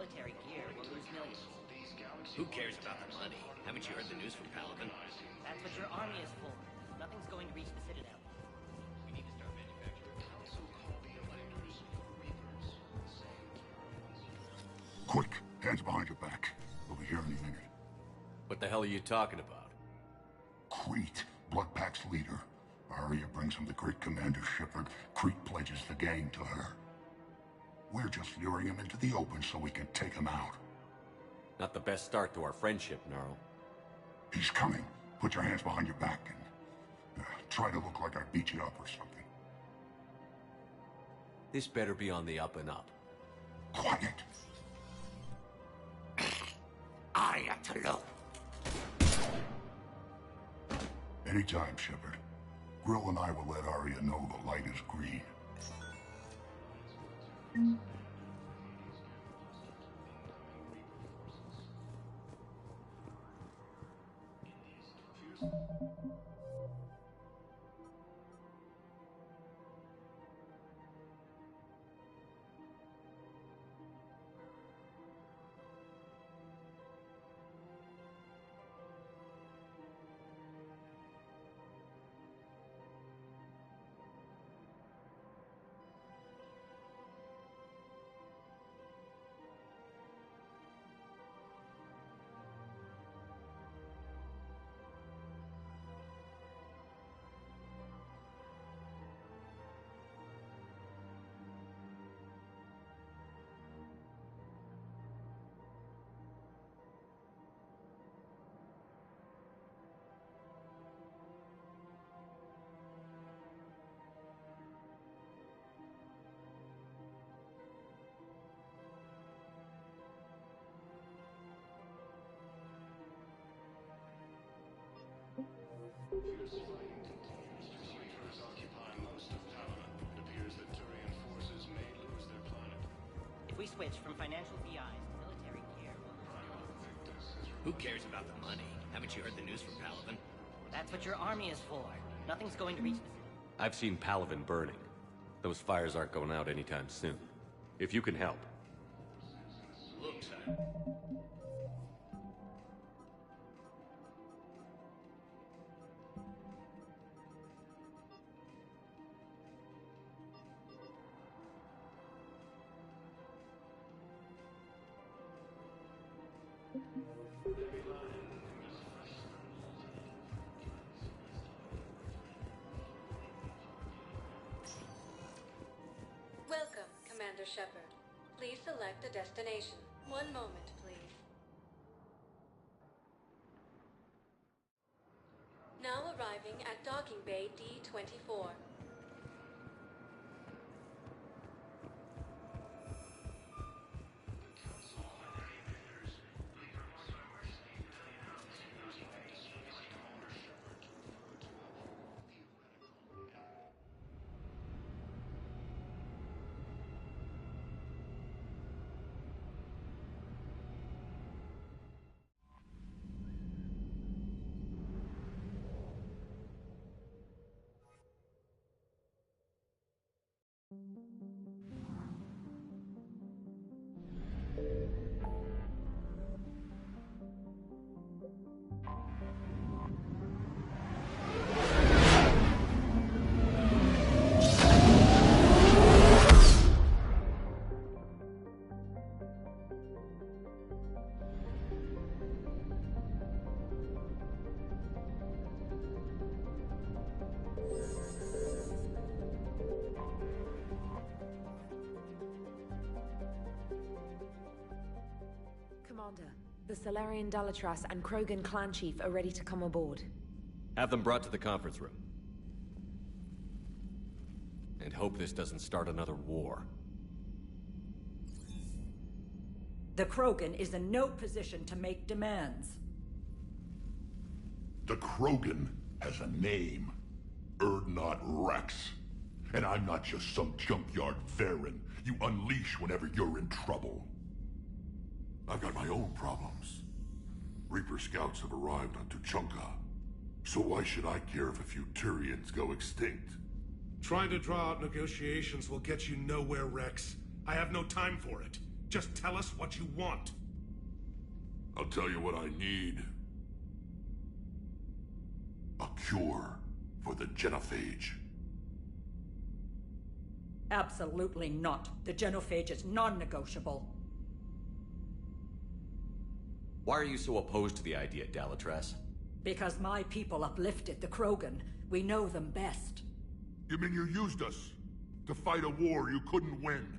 military gear will lose millions. Who cares about the money? Haven't you heard the news from Palaven? That's what your army is for. Nothing's going to reach the Citadel. We need to start manufacturing. Quick, hands behind your back. We'll be here any minute. What the hell are you talking about? Crete, Bloodpack's leader. Arya brings him the great Commander Shepard. Crete pledges the gang to her. We're just luring him into the open so we can take him out. Not the best start to our friendship, Gnarl. He's coming. Put your hands behind your back and try to look like I beat you up or something. This better be on the up and up. Quiet. Ayatollah. Anytime, Shepard. Grill and I will let Arya know the light is green. Fierce fighting continues. Reapers occupy most of Palaven. It appears that Turian forces may lose their planet. If we switch from financial VIs to military gear, Who cares about the money? Haven't you heard the news from Palaven? that's what your army is for. Nothing's going to reach the Citadel. I've seen Palaven burning. Those fires aren't going out anytime soon. If you can help. Look, son. Welcome, Commander Shepard. Please select a destination. One moment, please. Now arriving at Docking Bay D-24. Commander, the Salarian Dalatras and Krogan clan chief are ready to come aboard. Have them brought to the conference room. And hope this doesn't start another war. The Krogan is in no position to make demands. The Krogan has a name. Urdnot Rex. And I'm not just some junkyard Varen you unleash whenever you're in trouble. I've got my own problems. Reaper scouts have arrived on Tuchanka. So why should I care if a few Turians go extinct? Trying to draw out negotiations will get you nowhere, Rex. I have no time for it. Just tell us what you want. I'll tell you what I need. A cure for the genophage. Absolutely not. The genophage is non-negotiable. Why are you so opposed to the idea, Dalatras? Because my people uplifted the Krogan. We know them best. You mean you used us to fight a war you couldn't win?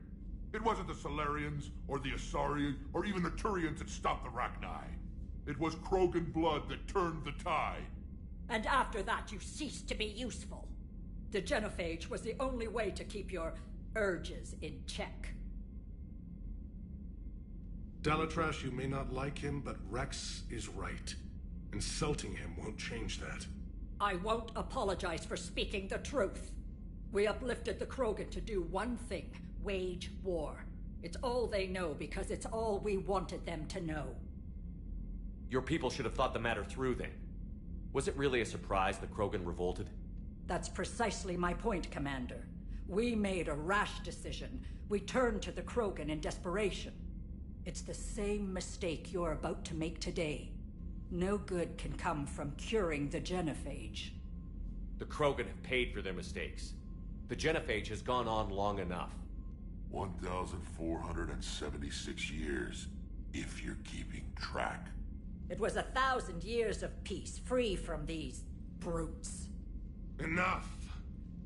It wasn't the Salarians, or the Asari, or even the Turians that stopped the Rachni. It was Krogan blood that turned the tide. And after that, you ceased to be useful. The genophage was the only way to keep your urges in check. Dalatras, you may not like him, but Rex is right. Insulting him won't change that. I won't apologize for speaking the truth. We uplifted the Krogan to do one thing: wage war. It's all they know because it's all we wanted them to know. Your people should have thought the matter through then. Was it really a surprise the Krogan revolted? That's precisely my point, Commander. We made a rash decision. We turned to the Krogan in desperation. It's the same mistake you're about to make today. No good can come from curing the genophage. The Krogan have paid for their mistakes. The genophage has gone on long enough. 1,476 years, if you're keeping track. It was 1,000 years of peace, free from these brutes. Enough!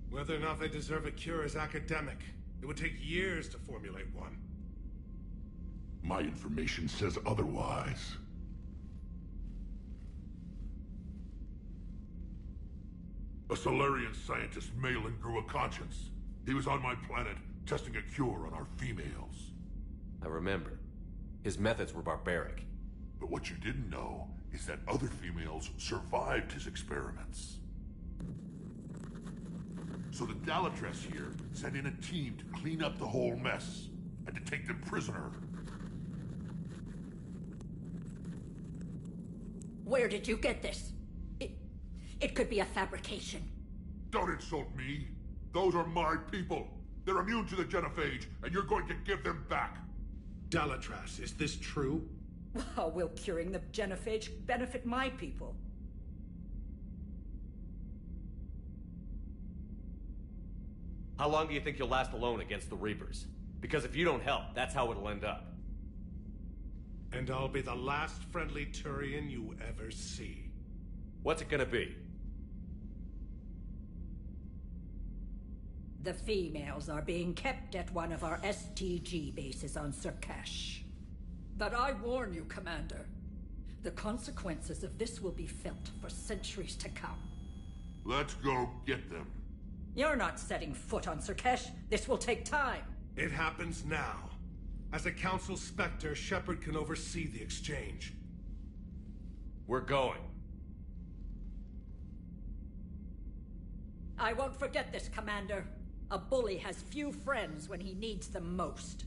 Whether or not they deserve a cure is academic. It would take years to formulate one. My information says otherwise. A Solarian scientist, Malin, grew a conscience. He was on my planet, testing a cure on our females. I remember. His methods were barbaric. But what you didn't know is that other females survived his experiments. So the Dalatras here sent in a team to clean up the whole mess, and to take them prisoner. Where did you get this? It could be a fabrication. Don't insult me. Those are my people. They're immune to the genophage, and you're going to give them back. Dalatras, is this true? How will curing the genophage benefit my people? How long do you think you'll last alone against the Reapers? Because if you don't help, that's how it'll end up. And I'll be the last friendly Turian you ever see. What's it gonna be? The females are being kept at one of our STG bases on Surkash. But I warn you, Commander. The consequences of this will be felt for centuries to come. Let's go get them. You're not setting foot on Surkash. This will take time. It happens now. As a Council Spectre, Shepard can oversee the exchange. We're going. I won't forget this, Commander. A bully has few friends when he needs them most.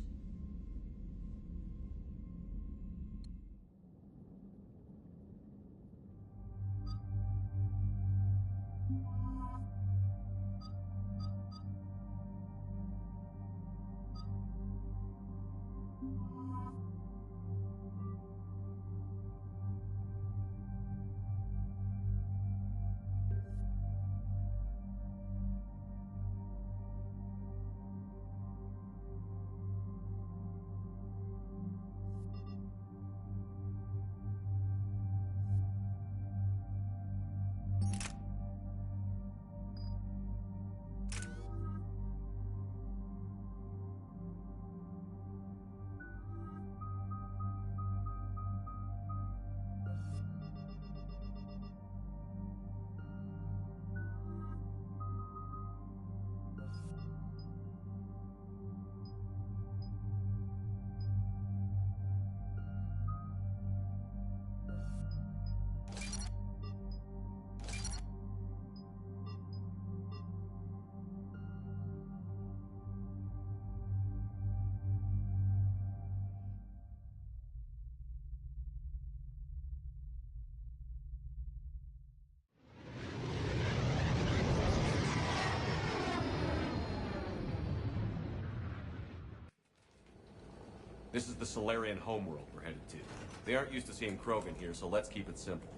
This is the Solarian homeworld we're headed to. They aren't used to seeing Krogan here, so let's keep it simple.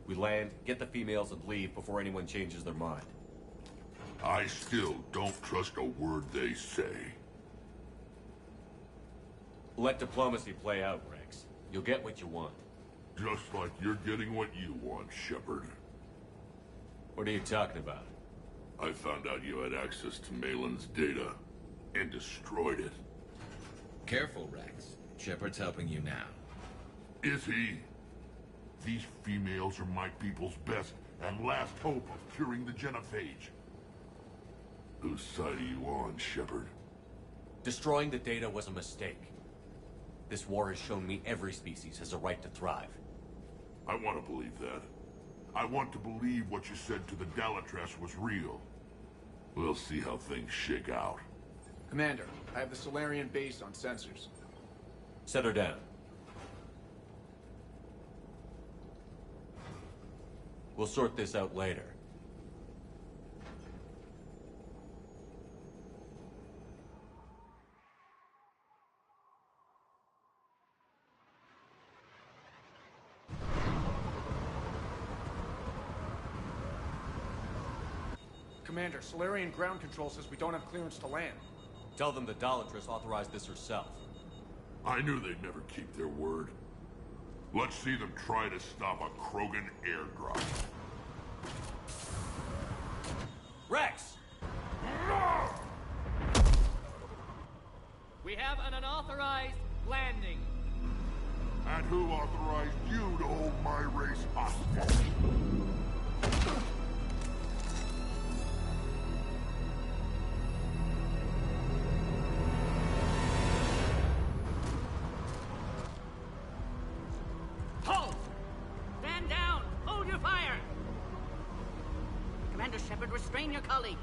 We land, get the females, and leave before anyone changes their mind. I still don't trust a word they say. Let diplomacy play out, Rex. You'll get what you want. Just like you're getting what you want, Shepard. What are you talking about? I found out you had access to Malin's data, and destroyed it. Careful, Rex. Shepard's helping you now. Is he? These females are my people's best and last hope of curing the genophage. Whose side are you on, Shepard? Destroying the data was a mistake. This war has shown me every species has a right to thrive. I want to believe that. I want to believe what you said to the Dalatrass was real. We'll see how things shake out. Commander, I have the Solarian base on sensors. Set her down. We'll sort this out later. Commander, Solarian ground control says we don't have clearance to land. Tell them the Dalatrass authorized this herself. I knew they'd never keep their word. Let's see them try to stop a Krogan airdrop. Rex! We have an unauthorized landing. And who authorized you to hold my race hostage? Halt! Stand down! Hold your fire! Commander Shepard, restrain your colleague.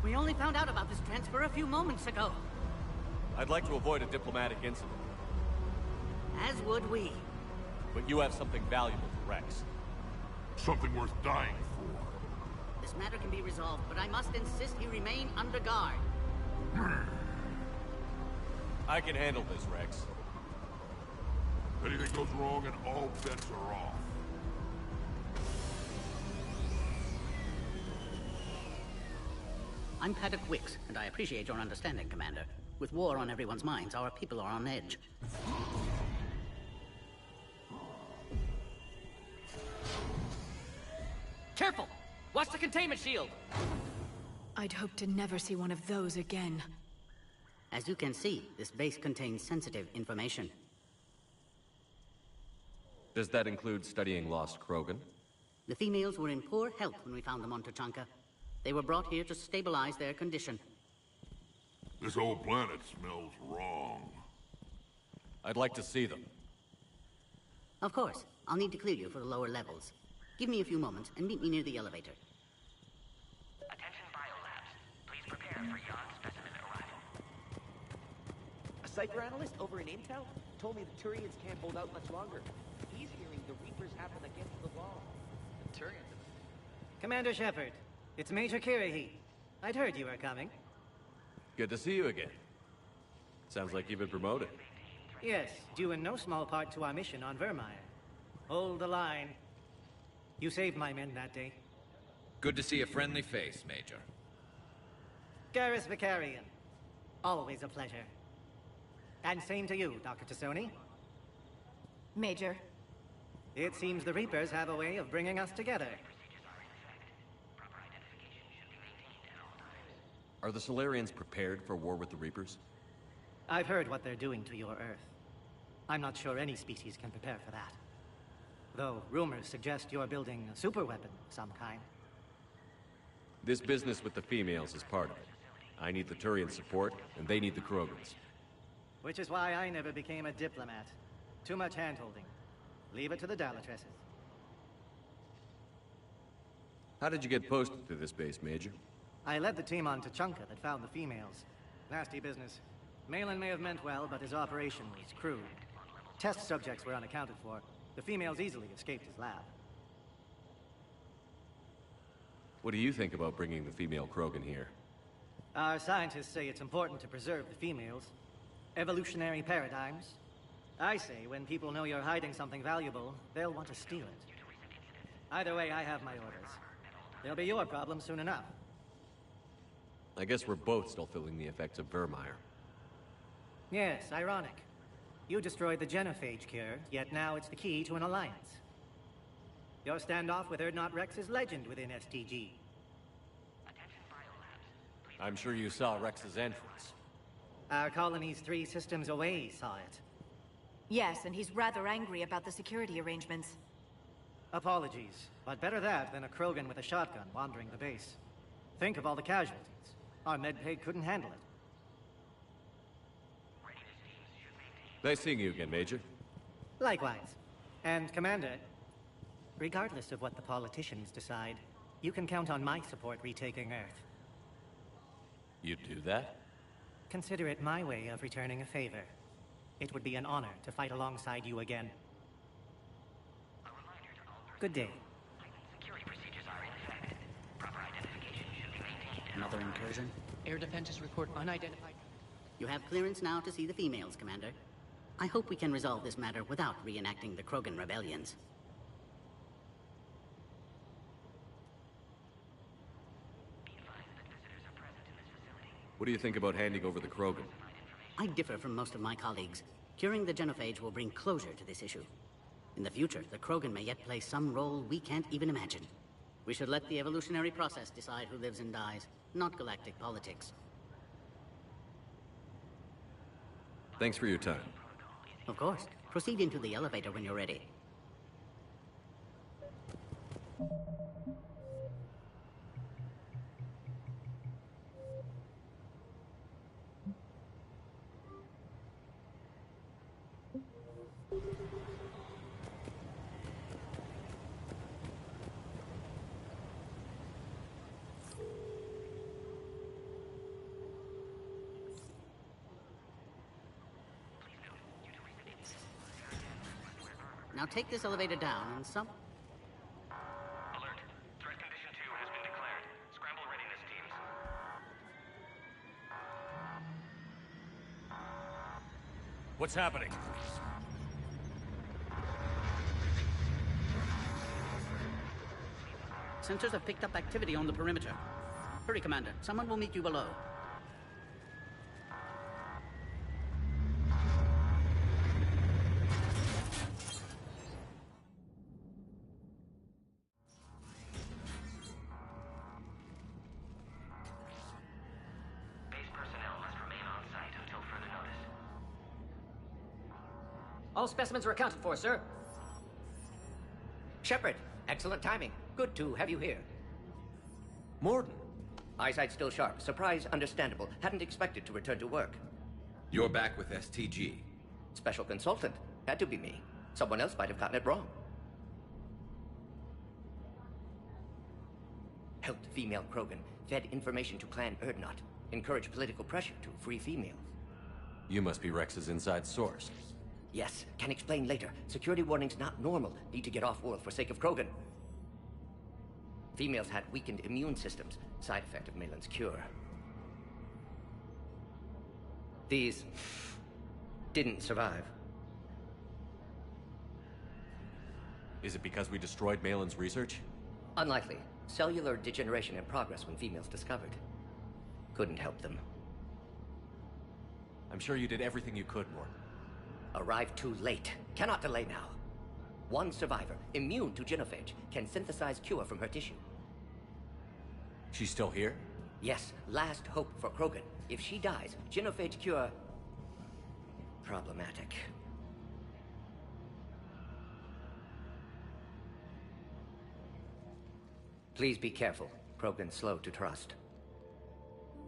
We only found out about this transfer a few moments ago. I'd like to avoid a diplomatic incident, As would we. but you have something valuable for Rex. Something worth dying for. This matter can be resolved, but I must insist he remain under guard. I can handle this, Rex. Anything goes wrong and all bets are off. I'm Paddock Wicks, and I appreciate your understanding, Commander. With war on everyone's minds, our people are on edge. Careful! Watch the containment shield! I'd hoped to never see one of those again. As you can see, this base contains sensitive information. Does that include studying lost Krogan? The females were in poor health when we found them on Tuchanka. They were brought here to stabilize their condition. This whole planet smells wrong. I'd like to see them. Of course. I'll need to clear you for the lower levels. Give me a few moments and meet me near the elevator. Attention biolabs. Please prepare for yon specimen arrival. A psychoanalyst over in Intel told me the Turians can't hold out much longer. He's hearing the Reapers have them against the wall. The Turians. Commander Shepard, it's Major Kirahi. I'd heard you were coming. Good to see you again. Sounds like you've been promoted. Yes, due in no small part to our mission on Vermeer. Hold the line. You saved my men that day. Good to see a friendly face, Major. Garrus Vicarian. Always a pleasure. And same to you, Dr. Tassoni. Major. It seems the Reapers have a way of bringing us together. Are the Solarians prepared for war with the Reapers? I've heard what they're doing to your Earth. I'm not sure any species can prepare for that. Though rumors suggest you're building a superweapon of some kind. This business with the females is part of it. I need the Turian support, and they need the Krogans. Which is why I never became a diplomat. Too much hand-holding. Leave it to the Dalatresses. How did you get posted to this base, Major? I led the team on Tuchanka that found the females. Nasty business. Malin may have meant well, but his operation was crude. Test subjects were unaccounted for. The females easily escaped his lab. What do you think about bringing the female Krogan here? Our scientists say it's important to preserve the females. Evolutionary paradigms? I say when people know you're hiding something valuable, they'll want to steal it. Either way, I have my orders. They'll be your problem soon enough. I guess we're both still feeling the effects of Vermeer. Yes, ironic. You destroyed the genophage cure, yet now it's the key to an alliance. Your standoff with Urdnot Rex is legend within STG. I'm sure you saw Rex's entrance. Our colony's 3 systems away saw it. Yes, and he's rather angry about the security arrangements. Apologies, but better that than a Krogan with a shotgun wandering the base. Think of all the casualties. Our medpay couldn't handle it. Nice seeing you again, Major. Likewise. And Commander, regardless of what the politicians decide, you can count on my support retaking Earth. You'd do that? Consider it my way of returning a favor. It would be an honor to fight alongside you again. Good day. Another incursion? Air defenses report unidentified. You have clearance now to see the females, Commander. I hope we can resolve this matter without reenacting the Krogan rebellions. What do you think about handing over the Krogan? I differ from most of my colleagues. Curing the genophage will bring closure to this issue. In the future, the Krogan may yet play some role we can't even imagine. We should let the evolutionary process decide who lives and dies, not galactic politics. Thanks for your time. Of course. Proceed into the elevator when you're ready. Now take this elevator down and some... Alert. Threat condition 2 has been declared. Scramble readiness teams. What's happening? Sensors have picked up activity on the perimeter. Hurry, Commander. Someone will meet you below. All specimens are accounted for, sir. Shepard, excellent timing. Good to have you here. Mordin. Eyesight still sharp. Surprise understandable. Hadn't expected to return to work. You're back with STG. Special consultant. Had to be me. Someone else might have gotten it wrong. Helped female Krogan. Fed information to Clan Urdnot. Encouraged political pressure to free females. You must be Rex's inside source. Yes, can explain later. Security warnings not normal. Need to get off-world for sake of Krogan. Females had weakened immune systems. Side effect of Malin's cure. These... didn't survive. Is it because we destroyed Malin's research? Unlikely. Cellular degeneration in progress when females discovered. Couldn't help them. I'm sure you did everything you could, Mordin. Arrived too late. Cannot delay now. One survivor, immune to genophage, can synthesize cure from her tissue. She's still here? Yes, last hope for Krogan. If she dies, genophage cure... problematic. Please be careful. Krogan's slow to trust.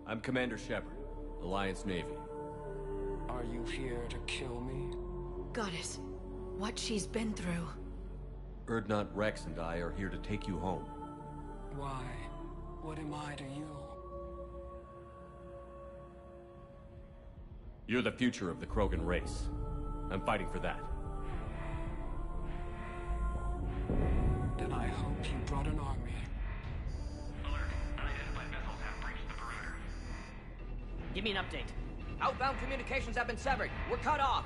I'm Commander Shepard, Alliance Navy. Are you here to kill me? Goddess, what she's been through. Urdnot Rex and I are here to take you home. Why? What am I to you? You're the future of the Krogan race. I'm fighting for that. Then I hope you brought an army. Alert. Unidentified vessels have breached the perimeter. Give me an update. Outbound communications have been severed. We're cut off.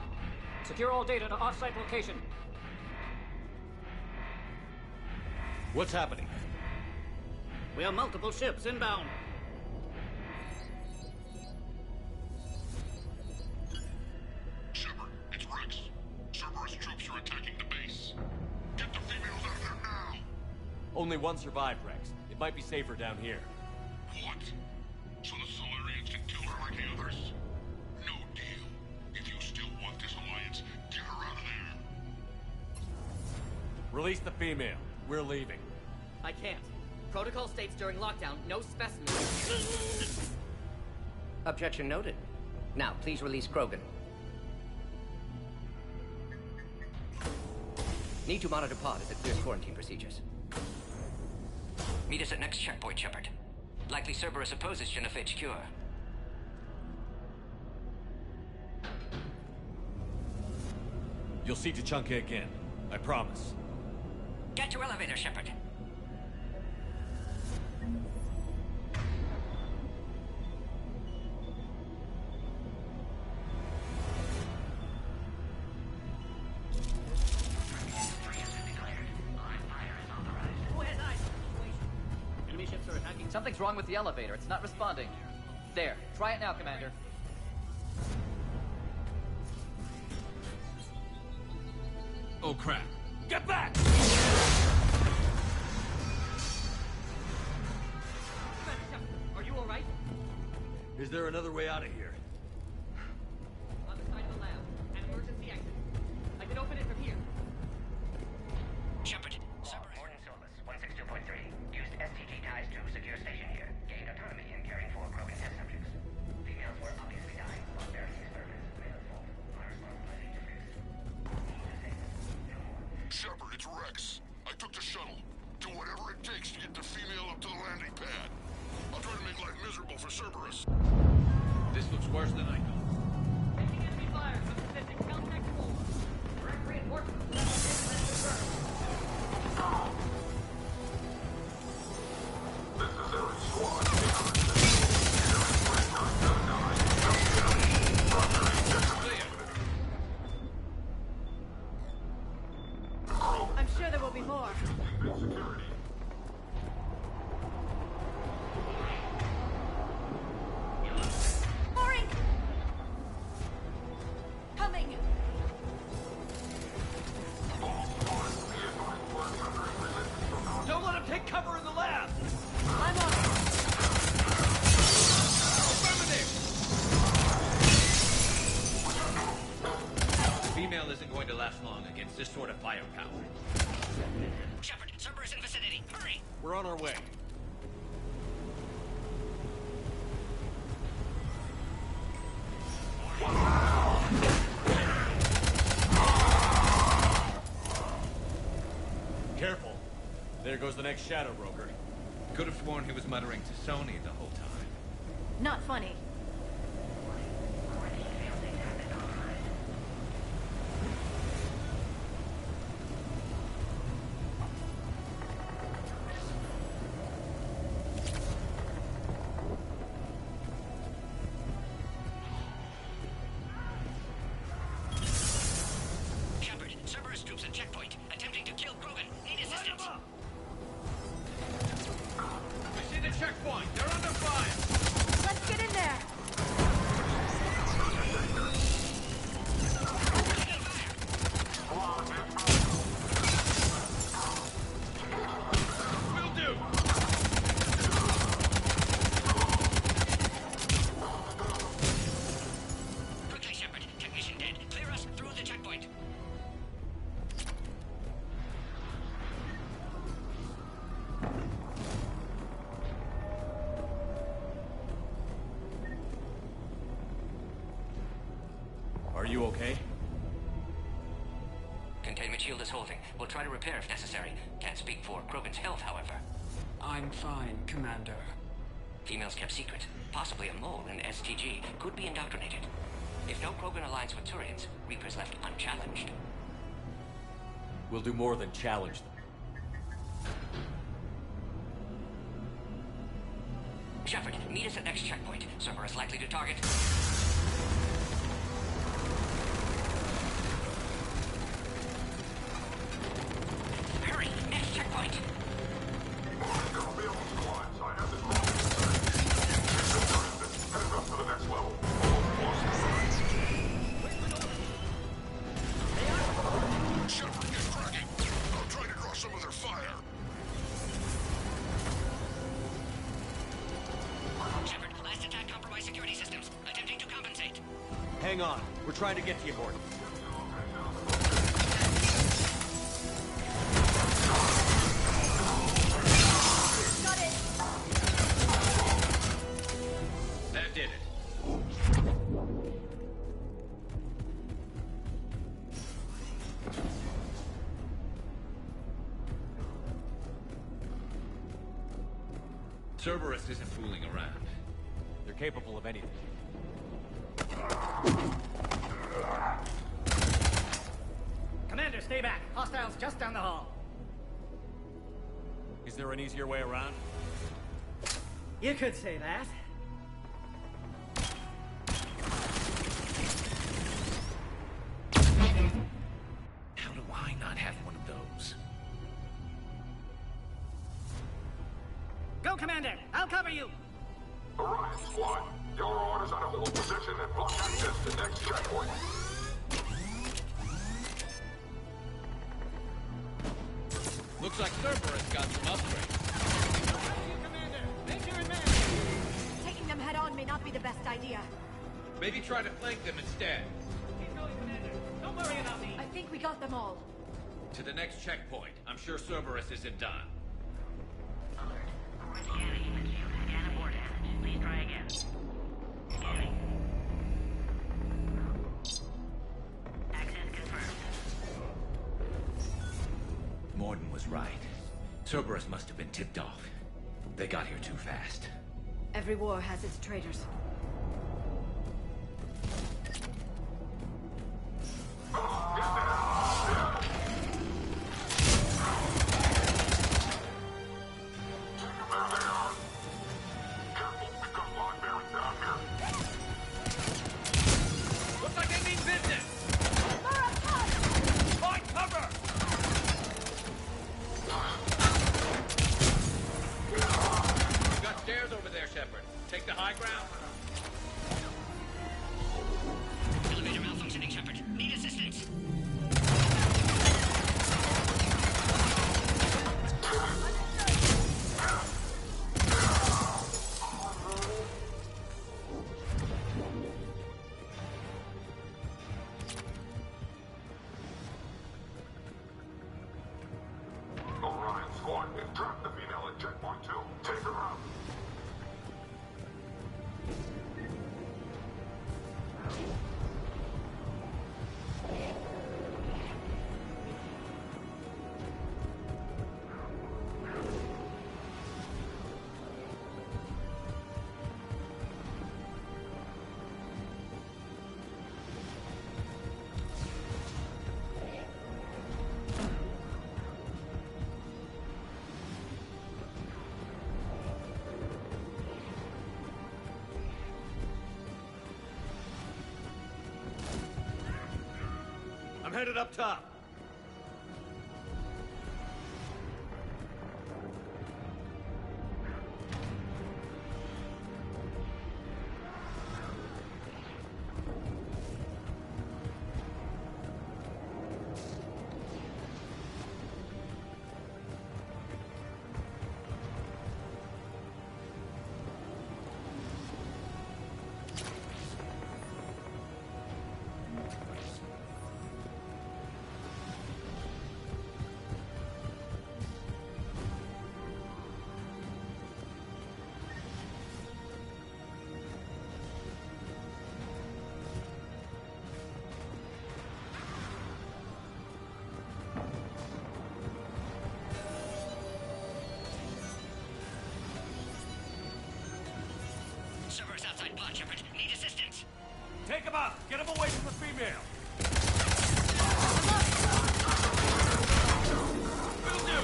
Secure all data to off-site location. What's happening? We have multiple ships inbound. Shepard, it's Rex. Cerberus troops are attacking the base. Get the females out of there now! Only one survived, Rex. It might be safer down here. What? So the Solarians can kill her like the others? No deal. If you still want this alliance, get her out of there. Release the female. We're leaving. I can't. Protocol states during lockdown, no specimens. Objection noted. Now, please release Krogan. Need to monitor pod as it clears quarantine procedures. Meet us at next checkpoint, Shepard. Likely Cerberus opposes genophage cure. You'll see Tuchanka again. I promise. Get to elevator, Shepard. Enemy ships are attacking. Something's wrong with the elevator. It's not responding. There. Try it now, Commander. Oh, crap. Get back! Are you all right? Is there another way out of here? On the side of the lab. An emergency exit. I can open it from here. Shepard, Cerberus. Morton Silvus, 162.3. Used STG ties to secure station here. Gained autonomy in caring for Krogan test subjects. Females were obviously dying while bearing these burdens. Male fault. My responsibility to fix. Shepard, it's Rex. I took the shuttle. Do whatever it takes to get the female up to the landing pad. I'll try to make life miserable for Cerberus. This looks worse than I thought. Taking enemy fire. Subsisting contact 4. Direct reinforcements. Confirmed. Necessary squad. I'm sure there will be more. Mooring! Coming! Don't let him take cover in the lab! I'm on it. The female isn't going to last long against this sort of firepower. Shepard, Cerberus in vicinity. Hurry! We're on our way. Careful. There goes the next shadow broker. Could have sworn he was muttering to Sony the whole time. Not funny. Shepard, Cerberus troops at checkpoint, attempting to kill Krogan. Need assistance. I see the checkpoint. They're under fire. Let's get in there. Will do. Quickly, Shepard. Technician dead. Clear us through the checkpoint. Are you okay? Containment shield is holding. We'll try to repair if necessary. Can't speak for Krogan's health, however. I'm fine, Commander. Females kept secret. Possibly a mole in STG. Could be indoctrinated. If no Krogan aligns with Turians, Reapers left unchallenged. We'll do more than challenge them. Shepard, meet us at next checkpoint. Cerberus likely to target. hang on. We're trying to get to you, Morton. Got it! That did it. Cerberus isn't fooling around. They're capable of anything. Commander, stay back. Hostiles just down the hall. Is there an easier way around? You could say that. How do I not have one of those? Go, Commander! I'll cover you! Orion Squad, your orders are to hold position and block access to next checkpoint. Looks like Cerberus got some upgrades. Taking them head on may not be the best idea. Maybe try to flank them instead. Keep going, Commander. Don't worry about me. I think we got them all. To the next checkpoint. I'm sure Cerberus isn't done. Alert. Core scanning human shield. Scan abort damage. Please try again. Scanning. Access confirmed. Morden was right. Cerberus must have been tipped off. They got here too fast. Every war has its traitors. Looks like they mean business! Find cover! You got stairs over there, Shepard. Take the high ground. Elevator malfunctioning, Shepard. Need assistance. Orion Squad, they've trapped the female at checkpoint 2. Take her out. I'm headed up top. Cerberus outside pod, Shepard. Need assistance. Take him out! Get him away from the female! Will do!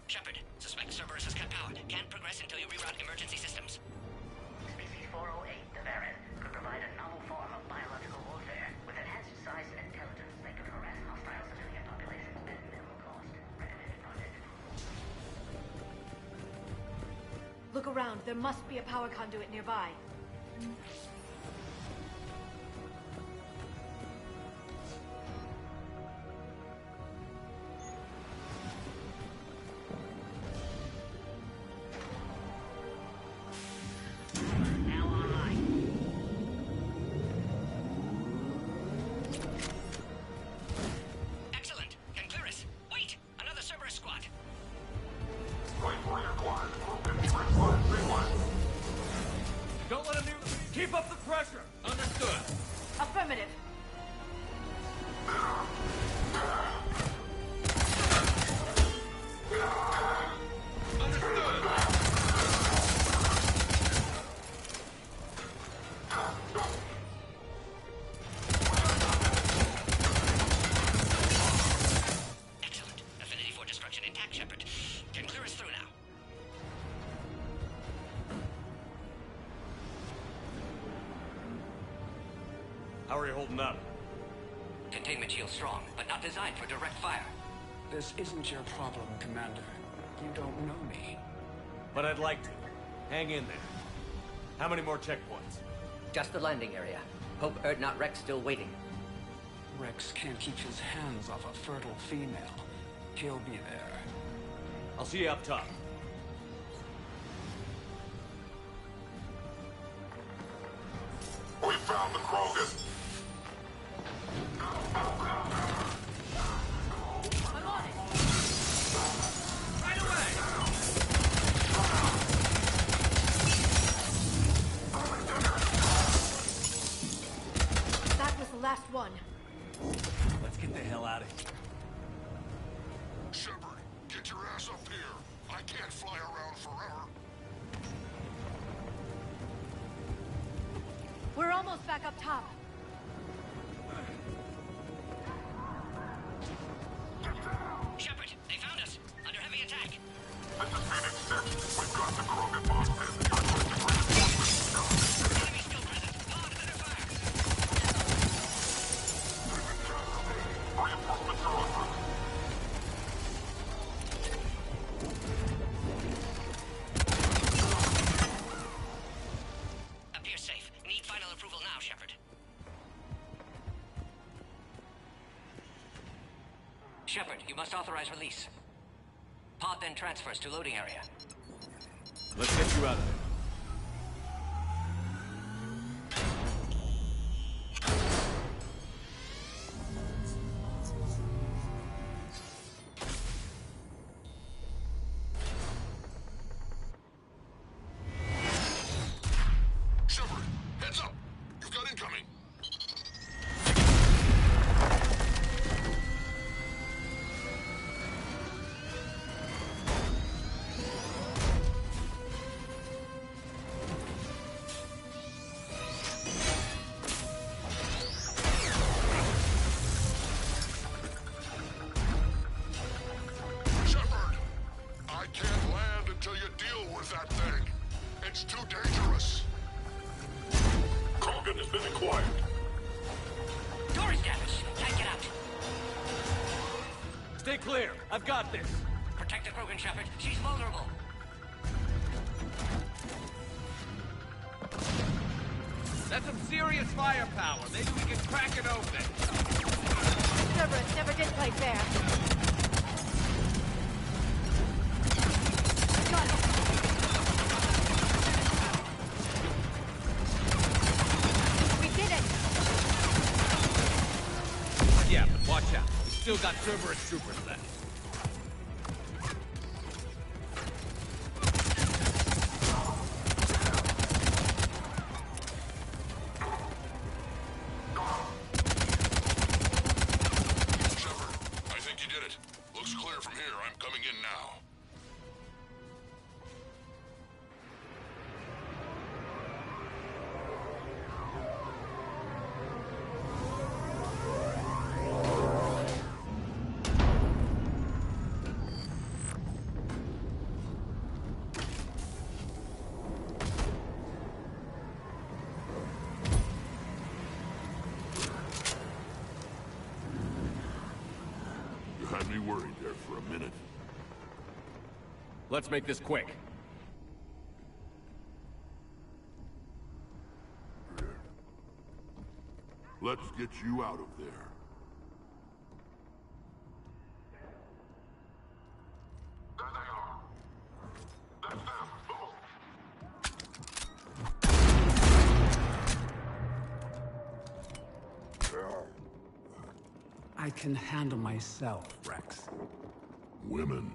Shepard, suspect Cerberus has cut power. Can't progress until you reroute emergency systems. Species 408, the Varren, could provide a novel form of biological warfare. With enhanced size and intelligence, they could harass hostile civilian populations at minimal cost. Recommended project. Look around. There must be a power conduit nearby. Now How are you holding up? Containment shield strong, but not designed for direct fire. This isn't your problem, Commander. You don't know me. But I'd like to. Hang in there. How many more checkpoints? Just the landing area. Hope Erdnot Rex still waiting. Rex can't keep his hands off a fertile female. He'll be there. I'll see you up top. We found the Krogan. I'm on it! Right away! That was the last one. Let's get the hell out of here. Shepard, get your ass up here. I can't fly around forever. We're almost back up top. Shepard, they found us. Under heavy attack. This is Phoenix 6. We've got the Krogan boxes. You're going to reinforcements. Enemy still present. Pod is under fire. Reinforcements are en route. Appears safe. Need final approval now, Shepard. Shepard, you must authorize release. Pod then transfers to loading area. Let's get you out of there. Shepard, heads up. You've got incoming. Shepard, I can't land until you deal with that thing. It's too dangerous. Krogan has been acquired. Door is damaged. Can't get out. Stay clear. I've got this. Protect the Krogan, Shepard. She's vulnerable. That's some serious firepower. Maybe we can crack it open. Cerberus never did play fair. Got it. We did it! Yeah, but watch out. We still got Cerberus troopers left. Shepard, I think you did it. Looks clear from here. I'm coming in now. You had me worried there for a minute. Let's make this quick. Let's get you out of there. There they are. That's them. I can handle myself, Rex. Women.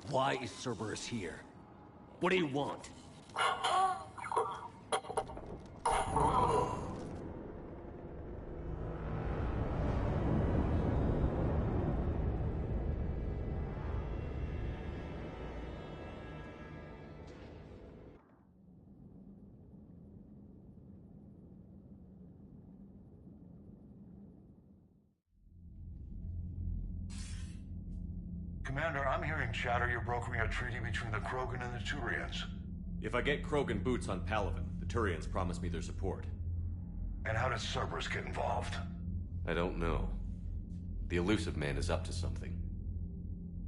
Why is Cerberus here? What do you want? Commander, I'm hearing chatter you're brokering a treaty between the Krogan and the Turians. If I get Krogan boots on Palaven, the Turians promise me their support. And how does Cerberus get involved? I don't know. The Elusive Man is up to something.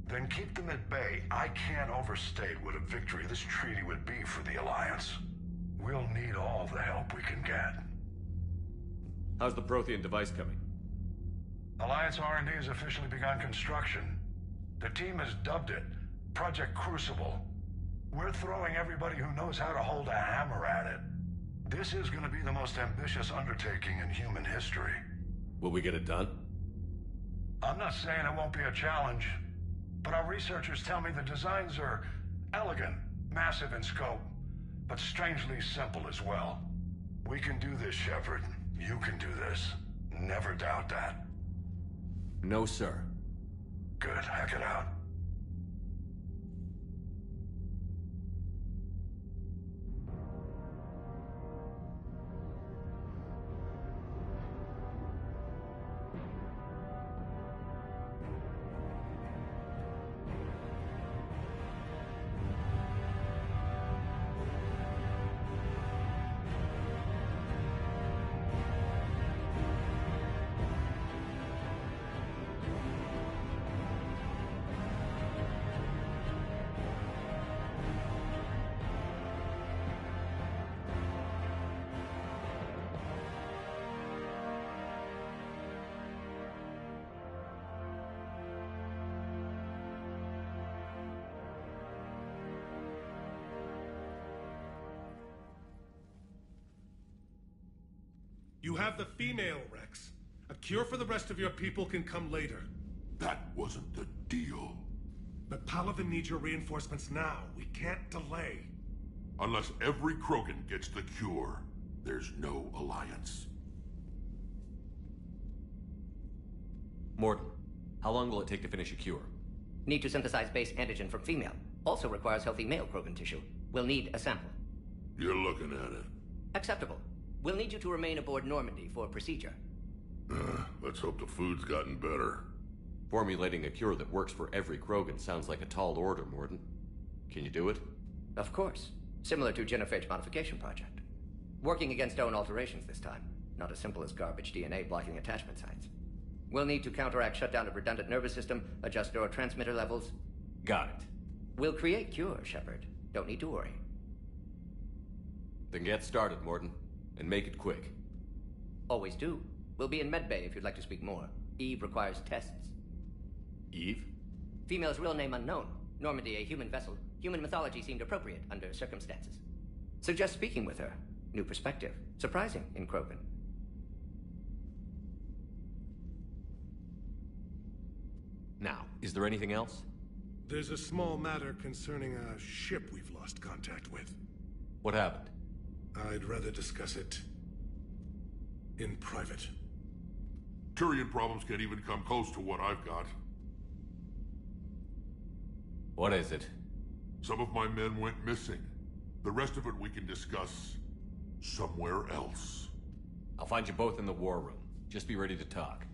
Then keep them at bay. I can't overstate what a victory this treaty would be for the Alliance. We'll need all the help we can get. How's the Prothean device coming? Alliance R&D has officially begun construction. The team has dubbed it Project Crucible. We're throwing everybody who knows how to hold a hammer at it. This is going to be the most ambitious undertaking in human history. Will we get it done? I'm not saying it won't be a challenge, but our researchers tell me the designs are elegant, massive in scope, but strangely simple as well. We can do this, Shepard. You can do this. Never doubt that. No, sir. Good. Hack it out. You have the female, Rex. A cure for the rest of your people can come later. That wasn't the deal. But Palaven needs your reinforcements now. We can't delay. Unless every Krogan gets the cure, there's no alliance. Mordin, how long will it take to finish a cure? Need to synthesize base antigen from female. Also requires healthy male Krogan tissue. We'll need a sample. You're looking at it. Acceptable. We'll need you to remain aboard Normandy for procedure. Let's hope the food's gotten better. Formulating a cure that works for every Krogan sounds like a tall order, Mordin. Can you do it? Of course. Similar to Genophage Modification Project. Working against own alterations this time. Not as simple as garbage DNA blocking attachment sites. We'll need to counteract shutdown of redundant nervous system, adjust neurotransmitter levels. Got it. We'll create cure, Shepard. Don't need to worry. Then get started, Mordin. And make it quick. Always do. We'll be in medbay if you'd like to speak more. Eve requires tests. Eve? Female's real name unknown. Normandy a human vessel. Human mythology seemed appropriate under circumstances. Suggest speaking with her. New perspective. Surprising in Krogan. Now, is there anything else? There's a small matter concerning a ship we've lost contact with. What happened? I'd rather discuss it in private. Turian problems can't even come close to what I've got. What is it? Some of my men went missing. The rest of it we can discuss somewhere else. I'll find you both in the war room. Just be ready to talk.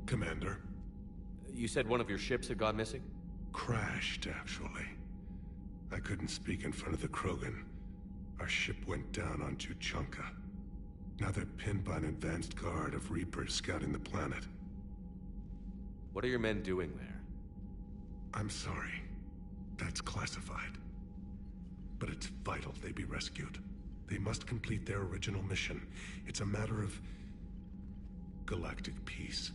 Commander. You said one of your ships had gone missing? Crashed, actually. I couldn't speak in front of the Krogan. Our ship went down on Tuchanka. Now they're pinned by an advanced guard of Reapers scouting the planet. What are your men doing there? I'm sorry. That's classified. But it's vital they be rescued. They must complete their original mission. It's a matter of galactic peace.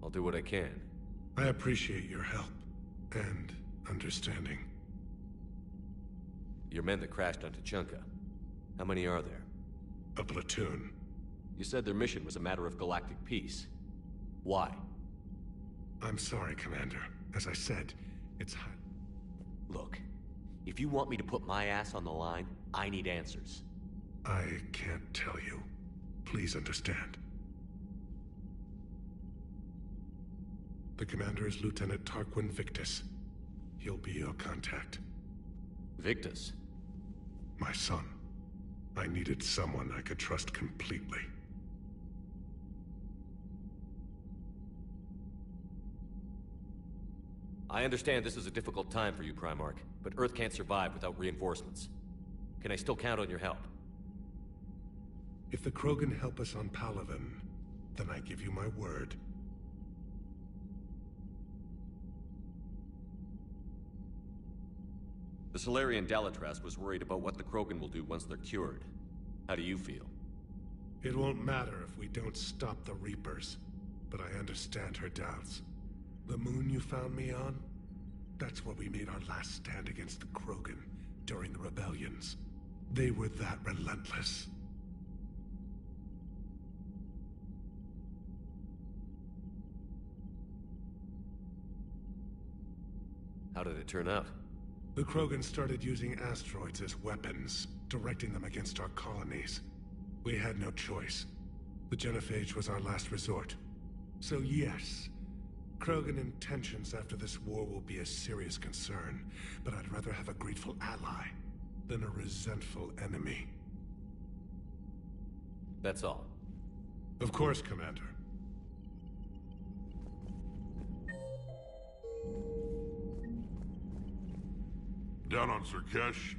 I'll do what I can. I appreciate your help and understanding. Your men that crashed on Tuchanka. How many are there? A platoon. You said their mission was a matter of galactic peace. Why? I'm sorry, Commander. As I said, it's... Look, if you want me to put my ass on the line, I need answers. I can't tell you. Please understand. The commander is Lieutenant Tarquin Victus. He'll be your contact. Victus? My son. I needed someone I could trust completely. I understand this is a difficult time for you, Primarch, but Earth can't survive without reinforcements. Can I still count on your help? If the Krogan help us on Palaven, then I give you my word. The Salarian Dalatrass was worried about what the Krogan will do once they're cured. How do you feel? It won't matter if we don't stop the Reapers, but I understand her doubts. The moon you found me on? That's where we made our last stand against the Krogan during the rebellions. They were that relentless. How did it turn out? The Krogan started using asteroids as weapons, directing them against our colonies. We had no choice. The Genophage was our last resort. So yes, Krogan intentions after this war will be a serious concern, but I'd rather have a grateful ally than a resentful enemy. That's all. Of course, Commander. Down on Surkesh,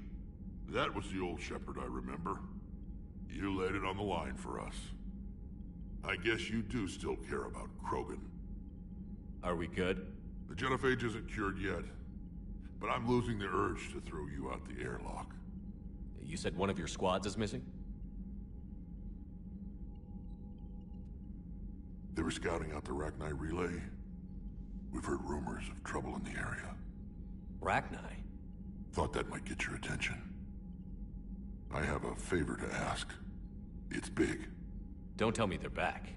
that was the old Shepard I remember. You laid it on the line for us. I guess you do still care about Krogan. Are we good? The Genophage isn't cured yet, but I'm losing the urge to throw you out the airlock. You said one of your squads is missing? They were scouting out the Rachni relay. We've heard rumors of trouble in the area. Rachni? Thought that might get your attention. I have a favor to ask. It's big. Don't tell me they're back.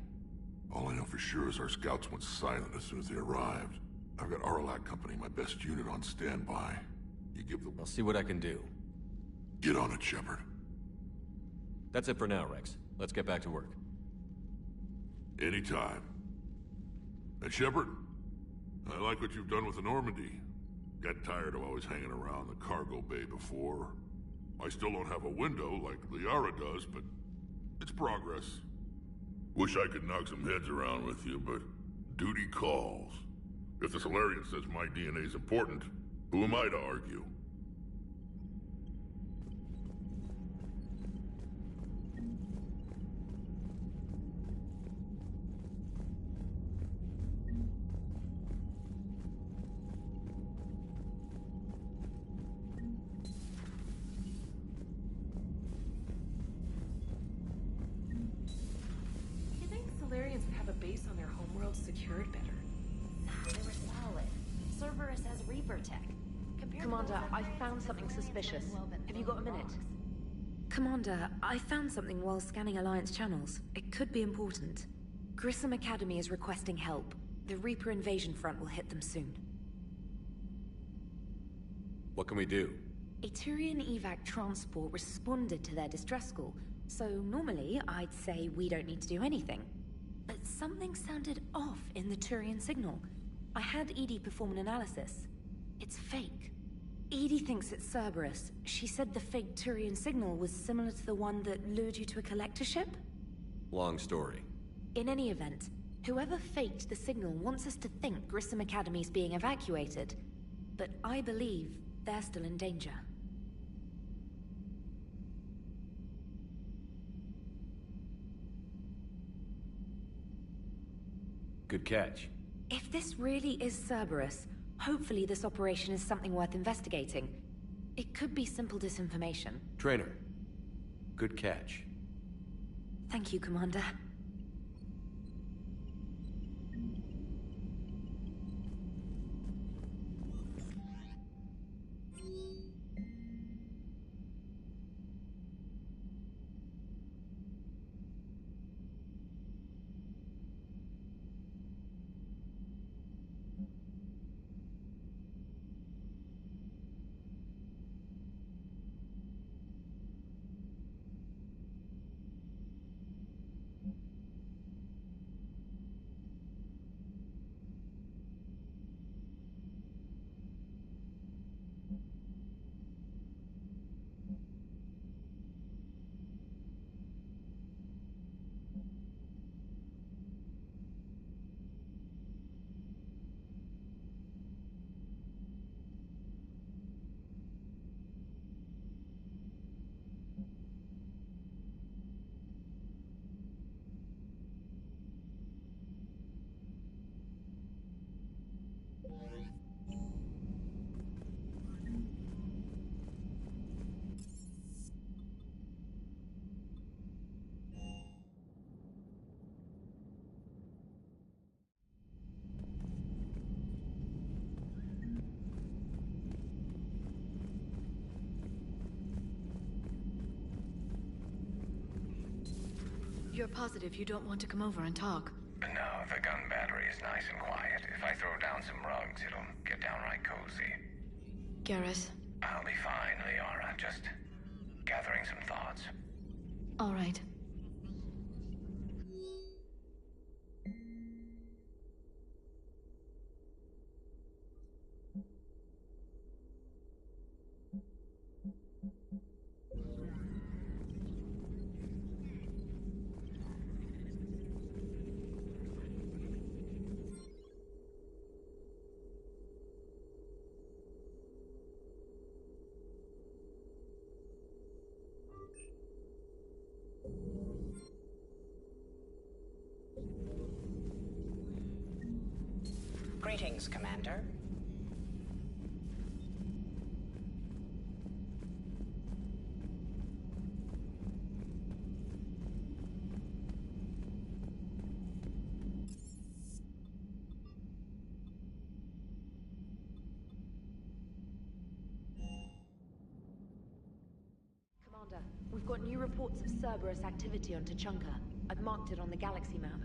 All I know for sure is our scouts went silent as soon as they arrived. I've got Aralak Company, my best unit, on standby. You give them... I'll see what I can do. Get on it, Shepard. That's it for now, Rex. Let's get back to work. Anytime. And Shepard, I like what you've done with the Normandy. Got tired of always hanging around the cargo bay before. I still don't have a window like Liara does, but it's progress. Wish I could knock some heads around with you, but duty calls. If the Salarian says my DNA's important, who am I to argue? Salarians would have a base on their homeworld secured better. They were solid. Cerberus has Reaper tech. Commander, I found something suspicious. Have you got a minute? Commander, I found something while scanning Alliance channels. It could be important. Grissom Academy is requesting help. The Reaper invasion front will hit them soon. What can we do? A Turian evac transport responded to their distress call, so normally I'd say we don't need to do anything. But something sounded off in the Turian signal. I had Edie perform an analysis. It's fake. Edie thinks it's Cerberus. She said the fake Turian signal was similar to the one that lured you to a collector ship? Long story. In any event, whoever faked the signal wants us to think Grissom Academy is being evacuated. But I believe they're still in danger. Good catch. If this really is Cerberus, hopefully this operation is something worth investigating. It could be simple disinformation. Trainer. Good catch. Thank you, Commander. You're positive you don't want to come over and talk? No, the gun battery is nice and quiet. If I throw down some rugs, it'll get downright cozy. Garrus? I'll be fine, Liara. Just gathering some thoughts. All right. Greetings, Commander. Commander, we've got new reports of Cerberus activity on Tuchanka. I've marked it on the galaxy map.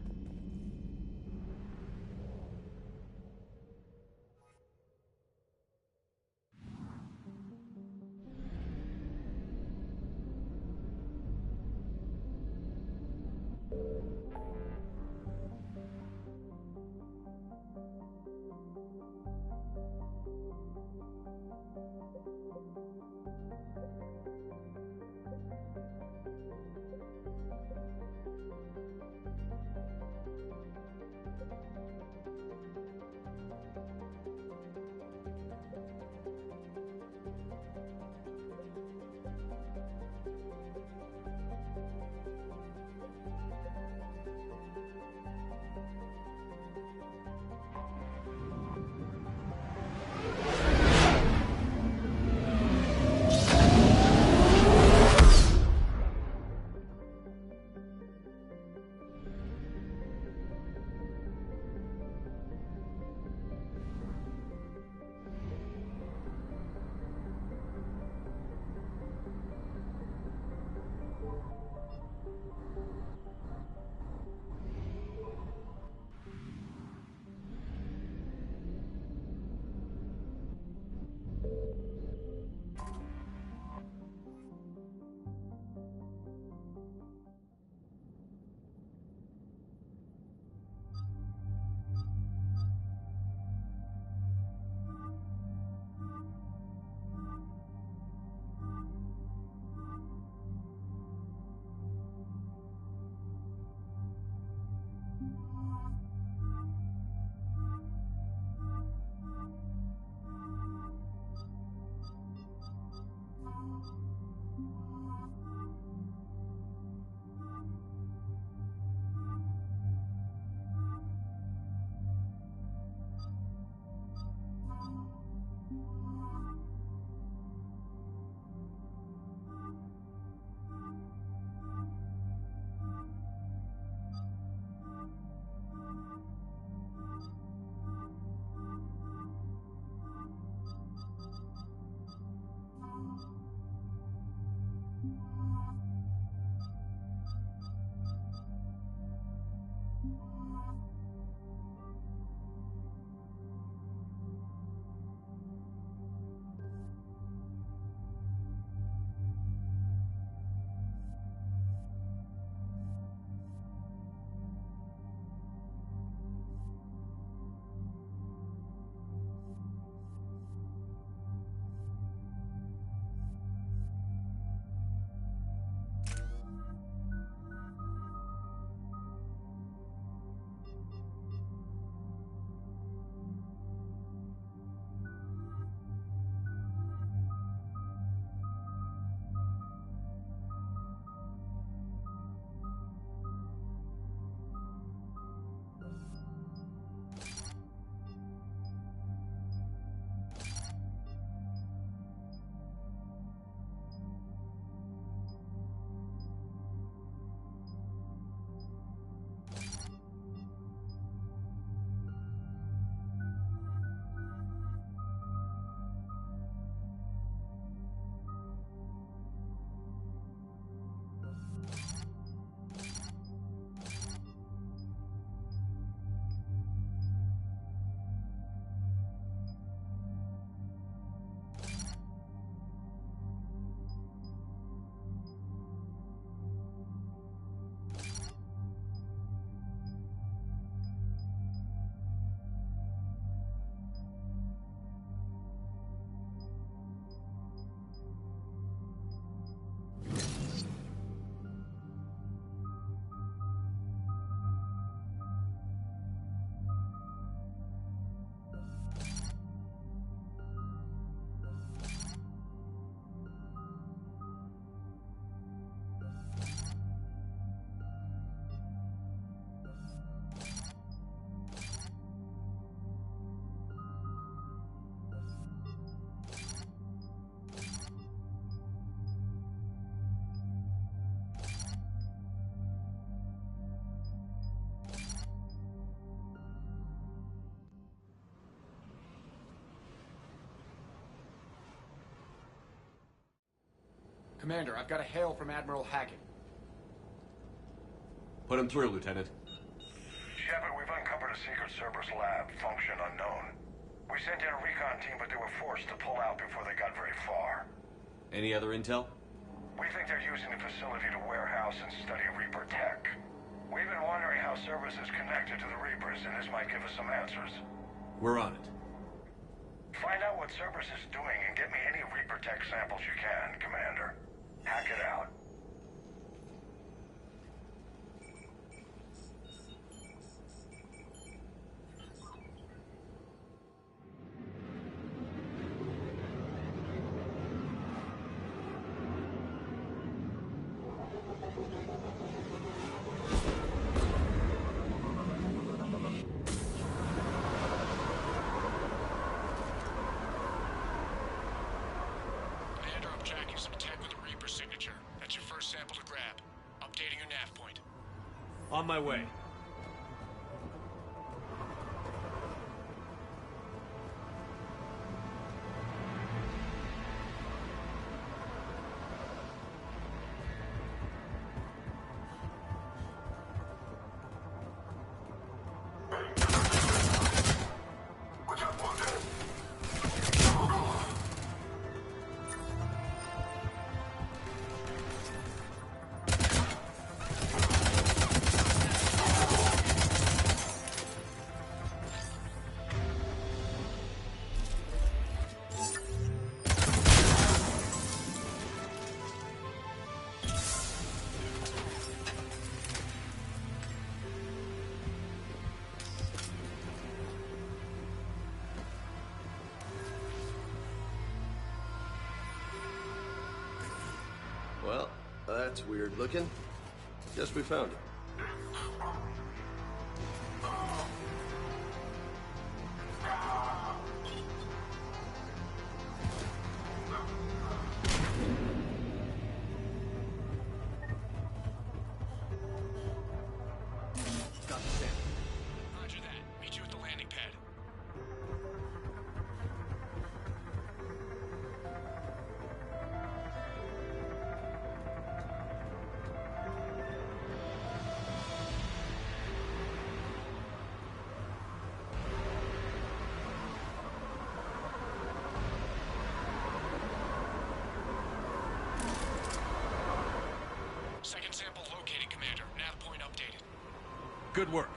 Commander, I've got a hail from Admiral Hackett. Put him through, Lieutenant. Shepard, we've uncovered a secret Cerberus lab, function unknown. We sent in a recon team, but they were forced to pull out before they got very far. Any other intel? We think they're using the facility to warehouse and study Reaper tech. We've been wondering how Cerberus is connected to the Reapers, and this might give us some answers. We're on it. Find out what Cerberus is doing and get me any Reaper tech samples you can, Commander. Hack it out. On my way. Well, that's weird looking. Guess we found it. Got the sample. Roger that. Meet you at the landing pad. Second sample located, Commander. Nav point updated. Good work.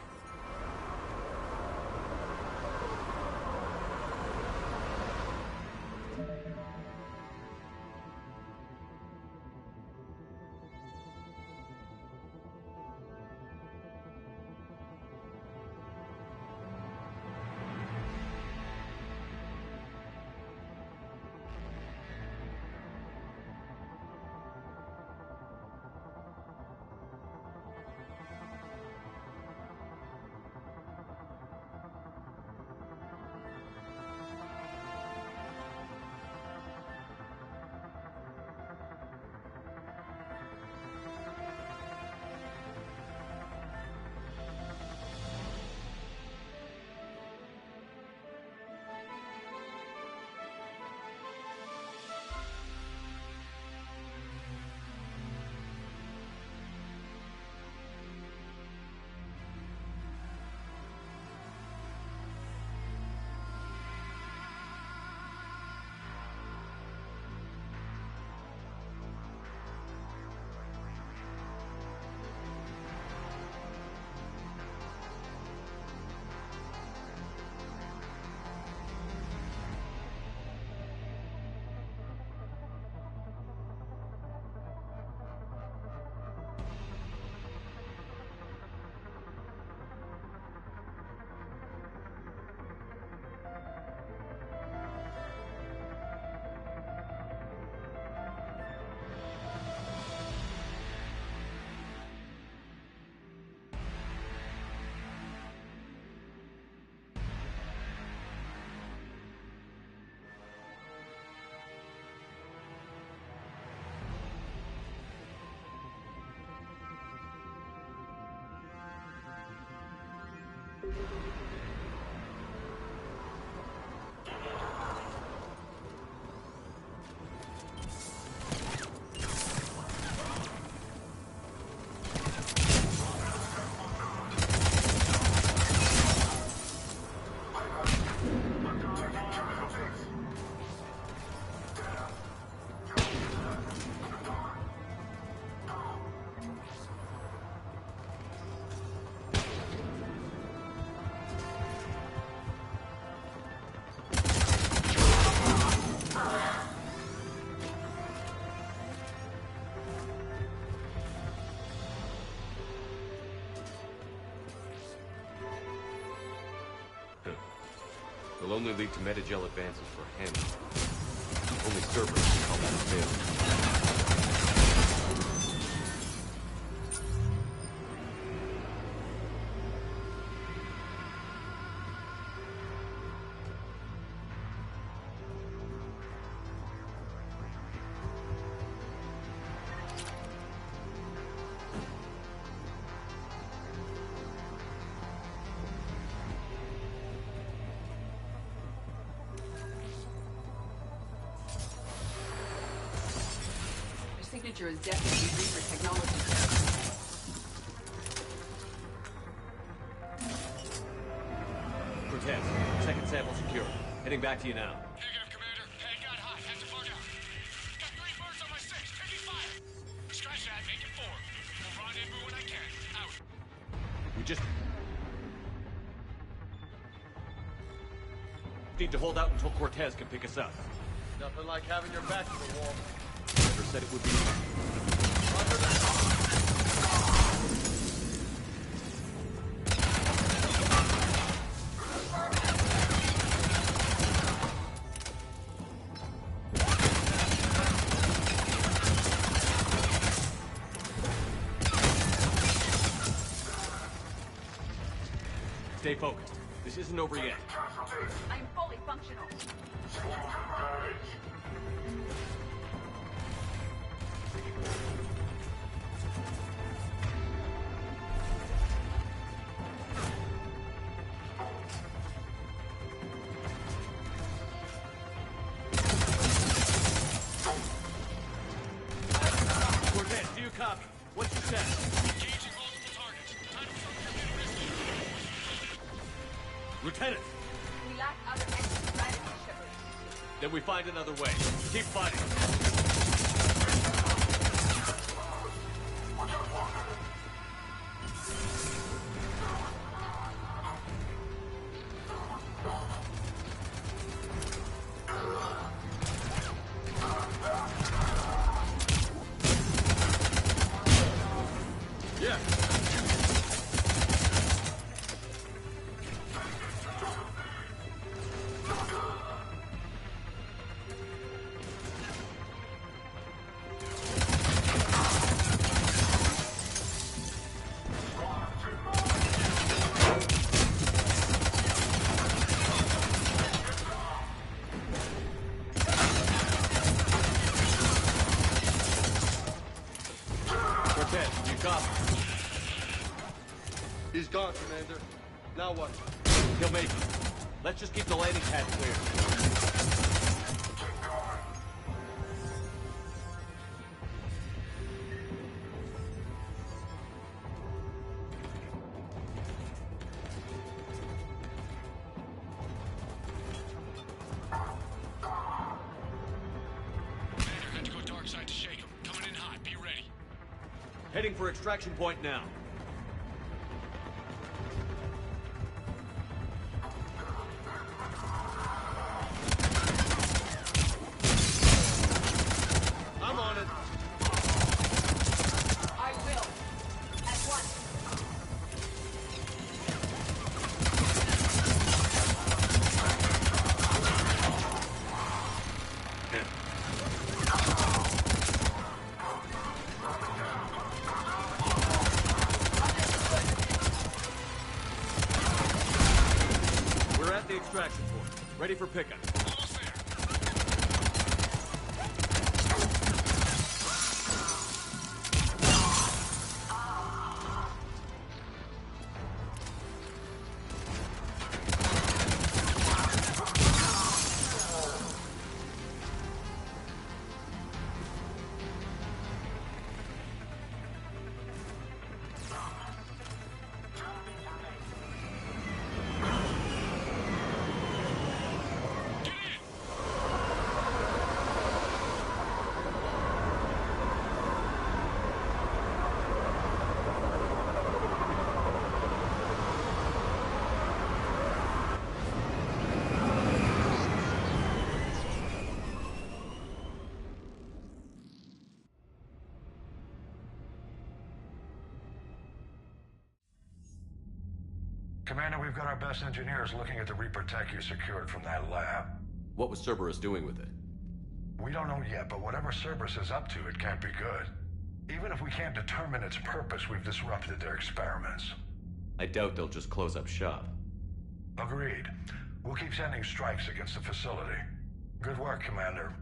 Will only lead to Metagel advances for him. Only Cerberus can call that a failure. Signature is definitely Reaper technology. Cortez, second sample secure. Heading back to you now. Negative, Commander. Head got hot. Have to far down. Got 3 birds on my 6. Taking fire. Scratch that. Make it 4. We'll rendezvous when I can. Out. We just need to hold out until Cortez can pick us up. Nothing like having your back to the wall. Never said it would be easy. Stay focused. This isn't over yet. I'm fully functional. Cortez, do you copy? What's your status? Engaging multiple targets. Time for committed risk. Lieutenant! We lack other exit strategies, Shepard. Then we find another way. Keep fighting. Yeah. Cortez, do you copy? He's gone, Commander. Now what? He'll make it. Let's just keep the landing pad clear. Commander had to go dark side to shake him. Coming in hot. Be ready. Heading for extraction point now. I'm on it. I will. At once. We're at the extraction point. Ready for pickup. Get in! Commander, we've got our best engineers looking at the Reaper tech you secured from that lab. What was Cerberus doing with it? We don't know yet, but whatever Cerberus is up to, it can't be good. Even if we can't determine its purpose, we've disrupted their experiments. I doubt they'll just close up shop. Agreed. We'll keep sending strikes against the facility. Good work, Commander.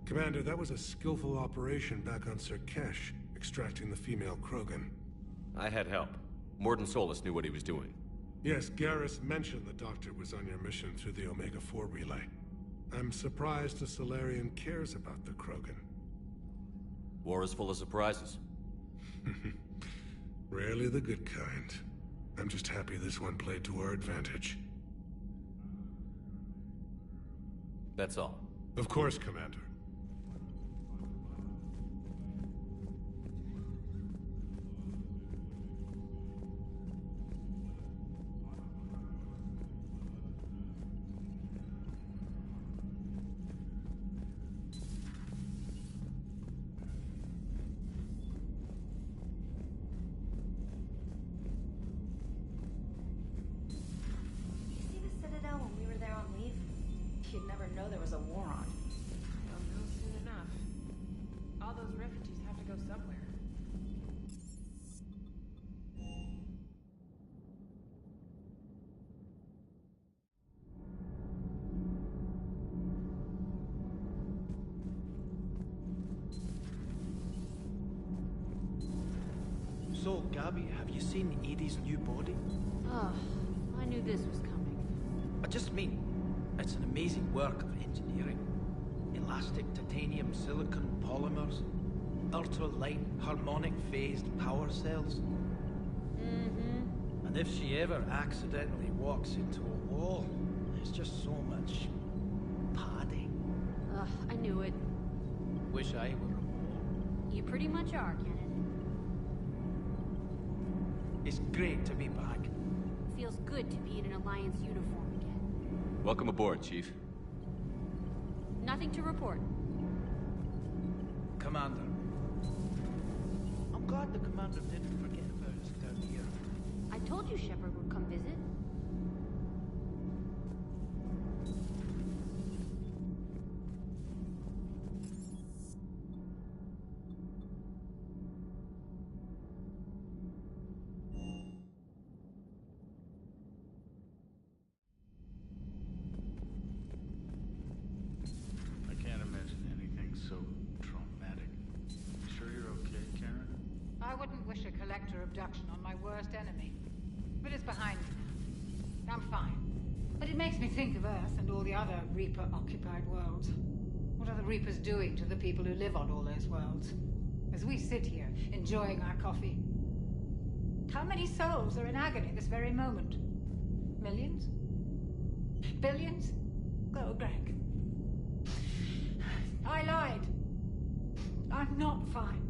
Commander, that was a skillful operation back on Surkesh, extracting the female Krogan. I had help. Mordin Solus knew what he was doing. Yes, Garrus mentioned the Doctor was on your mission through the Omega-4 relay. I'm surprised a Salarian cares about the Krogan. War is full of surprises. Rarely the good kind. I'm just happy this one played to our advantage. That's all. Of course, Commander. You'd never know there was a war on. They'll know soon enough. All those refugees have to go somewhere. So, Gabby, have you seen Edie's new body? Oh, I knew this was coming. I just mean, it's an amazing work of engineering. Elastic titanium silicon polymers, ultra-light harmonic phased power cells. And if she ever accidentally walks into a wall, there's just so much padding. Ugh, I knew it. Wish I were a wall. You pretty much are, Kenneth. It's great to be back. Feels good to be in an Alliance uniform again. Welcome aboard, Chief. Nothing to report. Commander. I'm glad the Commander didn't forget about us down here. I told you Shepard would come visit. Abduction on my worst enemy. But it's behind me. I'm fine. But it makes me think of Earth and all the other Reaper-occupied worlds. What are the Reapers doing to the people who live on all those worlds? As we sit here, enjoying our coffee. How many souls are in agony this very moment? Millions? Billions? Oh, Greg. I lied. I'm not fine.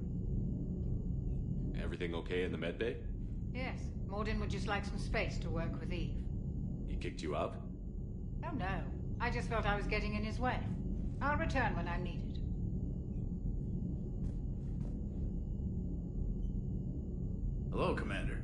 Everything okay in the medbay? Yes. Mordin would just like some space to work with Eve. He kicked you out? Oh, no. I just felt I was getting in his way. I'll return when I'm needed. Hello, Commander.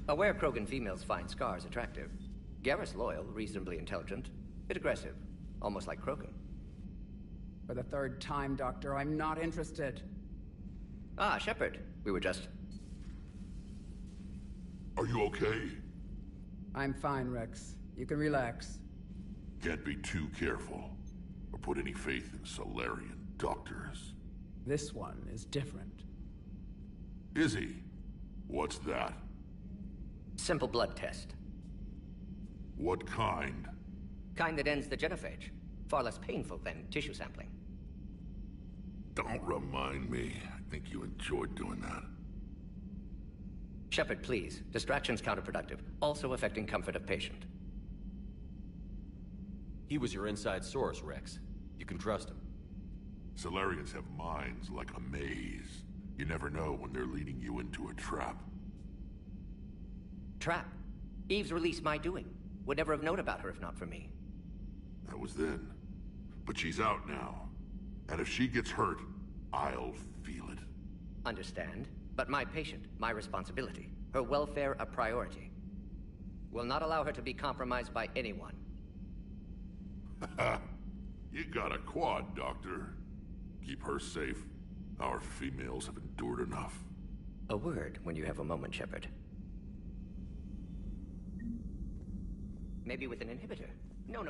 Aware Krogan females find scars attractive. Garrus loyal, reasonably intelligent, bit aggressive, almost like Krogan. For the third time, Doctor, I'm not interested. Ah, Shepard. We were just... Are you okay? I'm fine, Rex. You can relax. Can't be too careful, or put any faith in Salarian doctors. This one is different. Is he? What's that? Simple blood test. What kind? Kind that ends the genophage. Far less painful than tissue sampling. Don't remind me. I think you enjoyed doing that. Shepard, please. Distraction's counterproductive, also affecting comfort of patient. He was your inside source, Rex. You can trust him. Salarians have minds like a maze. You never know when they're leading you into a trap. Trap? Eve's release my doing. Would never have known about her if not for me. That was then. But she's out now. And if she gets hurt, I'll feel it. Understand. But my patient, my responsibility. Her welfare a priority. Will not allow her to be compromised by anyone. You got a quad, Doctor. Keep her safe. Our females have endured enough. A word when you have a moment, Shepard. Maybe with an inhibitor. No.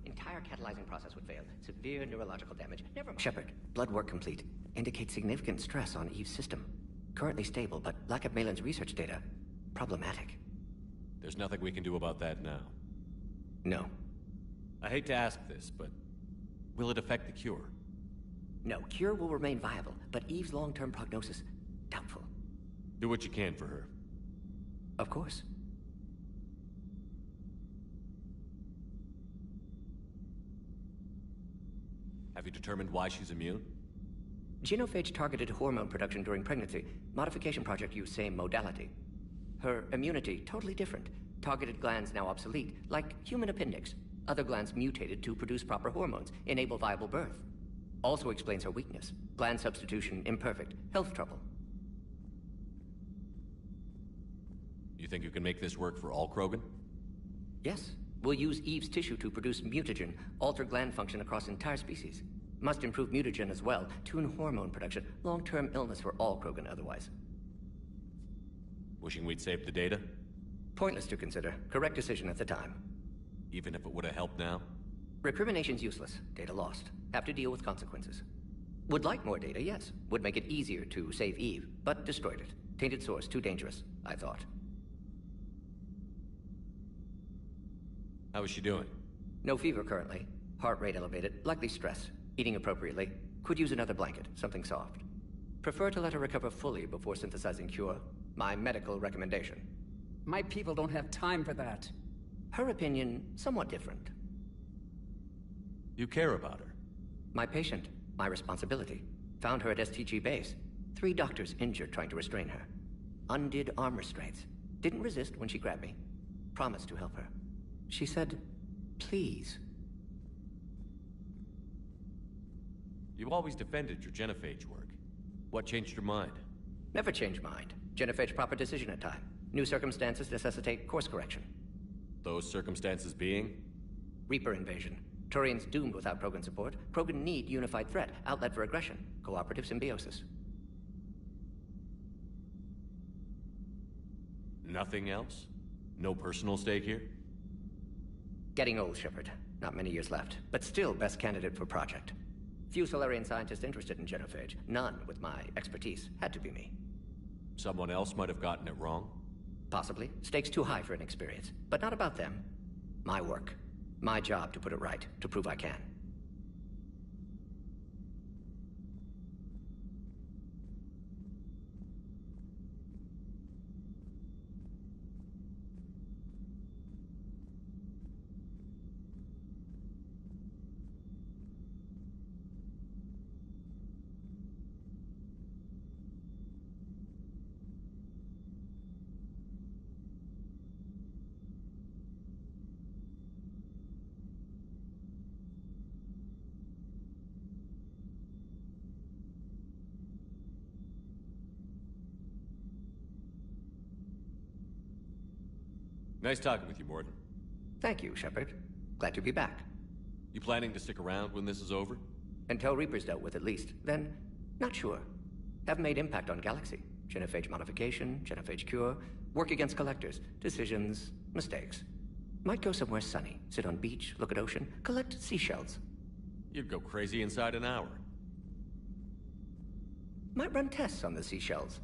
Entire catalyzing process would fail. Severe neurological damage. Never mind. Shepard, blood work complete. Indicates significant stress on Eve's system. Currently stable, but lack of Malin's research data. Problematic. There's nothing we can do about that now. No. I hate to ask this, but will it affect the cure? No, cure will remain viable, but Eve's long-term prognosis, doubtful. Do what you can for her. Of course. Have you determined why she's immune? Genophage targeted hormone production during pregnancy. Modification project used same modality. Her immunity, totally different. Targeted glands now obsolete, like human appendix. Other glands mutated to produce proper hormones, enable viable birth. Also explains her weakness. Gland substitution imperfect. Health trouble. You think you can make this work for all Krogan? Yes. We'll use Eve's tissue to produce mutagen, alter gland function across entire species. Must improve mutagen as well, tune hormone production. Long-term illness for all Krogan otherwise. Wishing we'd saved the data? Pointless to consider. Correct decision at the time. Even if it would have helped now? Recrimination's useless. Data lost. Have to deal with consequences. Would like more data, yes. Would make it easier to save Eve, but destroyed it. Tainted source, too dangerous, I thought. How is she doing? No fever currently. Heart rate elevated, likely stress. Eating appropriately. Could use another blanket, something soft. Prefer to let her recover fully before synthesizing cure. My medical recommendation. My people don't have time for that. Her opinion, somewhat different. You care about her? My patient, my responsibility. Found her at STG base. 3 doctors injured trying to restrain her. Undid arm restraints. Didn't resist when she grabbed me. Promised to help her. She said, please. You always defended your genophage work. What changed your mind? Never change mind. Genophage proper decision at time. New circumstances necessitate course correction. Those circumstances being? Reaper invasion. Turians doomed without Krogan support. Krogan need unified threat, outlet for aggression. Cooperative symbiosis. Nothing else? No personal stake here? Getting old, Shepard. Not many years left, but still best candidate for project. Few Salarian scientists interested in genophage. None with my expertise. Had to be me. Someone else might have gotten it wrong? Possibly. Stakes too high for inexperience. But not about them. My work. My job to put it right, to prove I can. Nice talking with you, Mordin. Thank you, Shepard. Glad to be back. You planning to stick around when this is over? Until Reaper's dealt with, at least. Then, not sure. Have made impact on Galaxy. Genophage modification, genophage cure, work against collectors, decisions, mistakes. Might go somewhere sunny, sit on beach, look at ocean, collect seashells. You'd go crazy inside an hour. Might run tests on the seashells.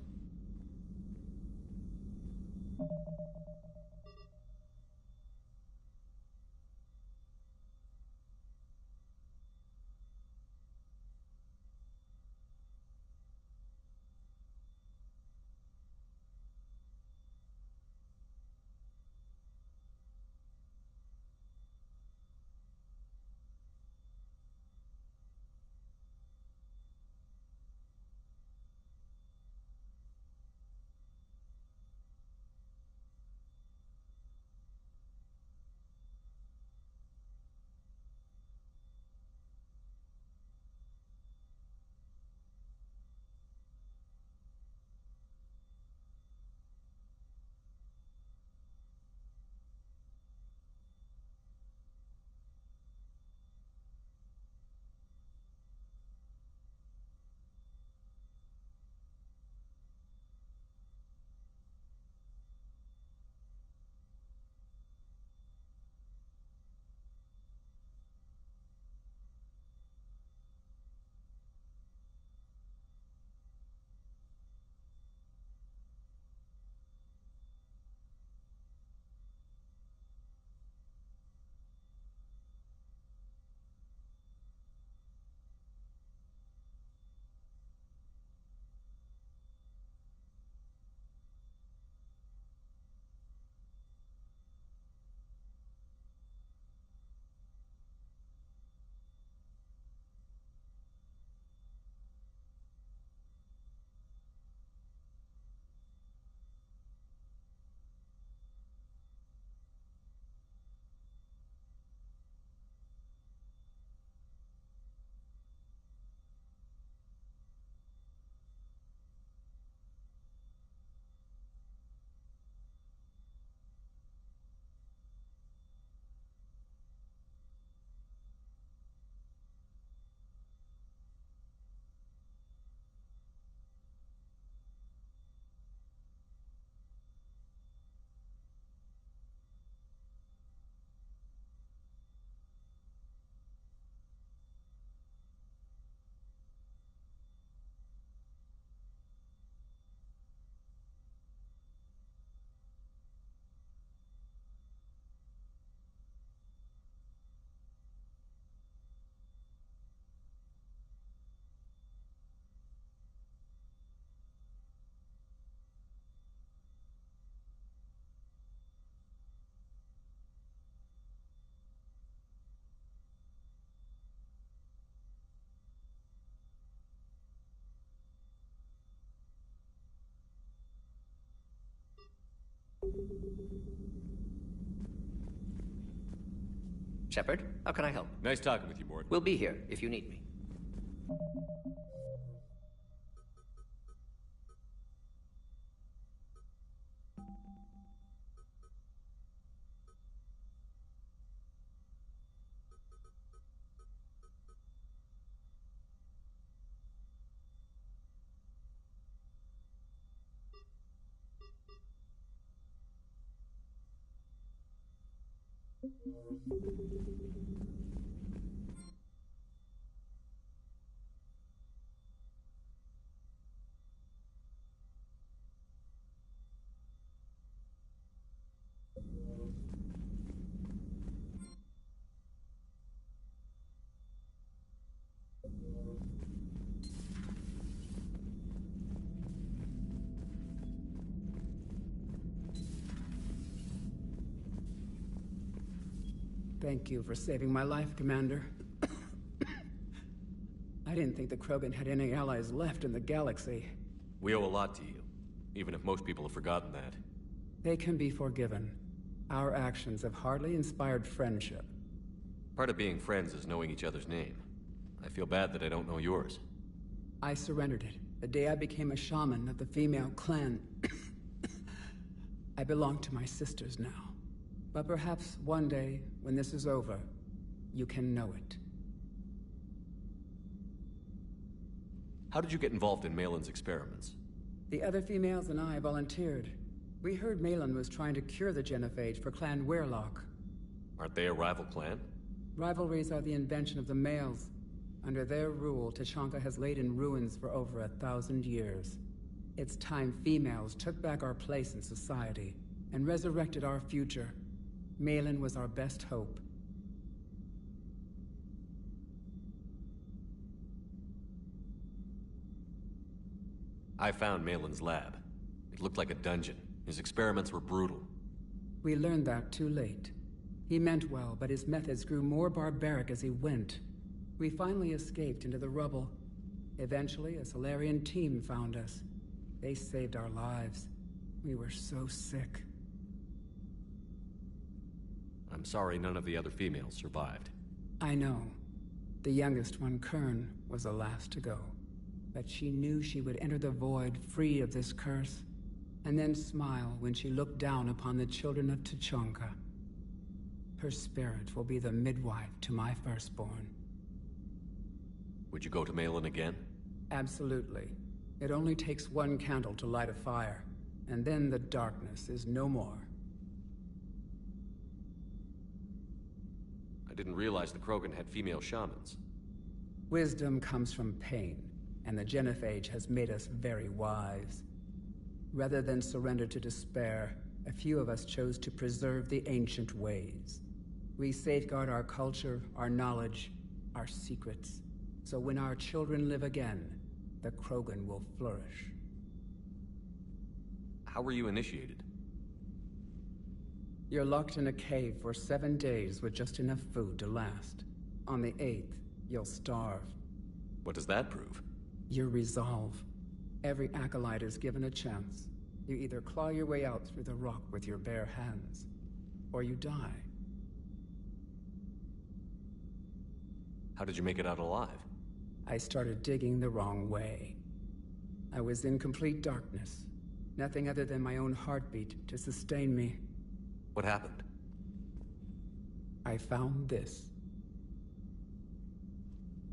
Shepard, how can I help? Nice talking with you, Mort. We'll be here if you need me. Thank you for saving my life, Commander. I didn't think the Krogan had any allies left in the galaxy. We owe a lot to you, even if most people have forgotten that. They can be forgiven. Our actions have hardly inspired friendship. Part of being friends is knowing each other's name. I feel bad that I don't know yours. I surrendered it the day I became a shaman of the female clan. I belong to my sisters now. But perhaps one day, when this is over, you can know it. How did you get involved in Malin's experiments? The other females and I volunteered. We heard Malin was trying to cure the genophage for Clan Weirlock. Aren't they a rival clan? Rivalries are the invention of the males. Under their rule, Tuchanka has laid in ruins for over 1,000 years. It's time females took back our place in society and resurrected our future. Malin was our best hope. I found Malin's lab. It looked like a dungeon. His experiments were brutal. We learned that too late. He meant well, but his methods grew more barbaric as he went. We finally escaped into the rubble. Eventually, a Salarian team found us. They saved our lives. We were so sick. I'm sorry none of the other females survived. I know. The youngest one, Kern, was the last to go. But she knew she would enter the void free of this curse, and then smile when she looked down upon the children of Tuchanka. Her spirit will be the midwife to my firstborn. Would you go to Malin again? Absolutely. It only takes one candle to light a fire, and then the darkness is no more. I didn't realize the Krogan had female shamans. Wisdom comes from pain, and the genophage has made us very wise. Rather than surrender to despair, a few of us chose to preserve the ancient ways. We safeguard our culture, our knowledge, our secrets. So when our children live again, the Krogan will flourish. How were you initiated? You're locked in a cave for 7 days with just enough food to last. On the 8th, you'll starve. What does that prove? Your resolve. Every acolyte is given a chance. You either claw your way out through the rock with your bare hands, or you die. How did you make it out alive? I started digging the wrong way. I was in complete darkness. Nothing other than my own heartbeat to sustain me. What happened? I found this.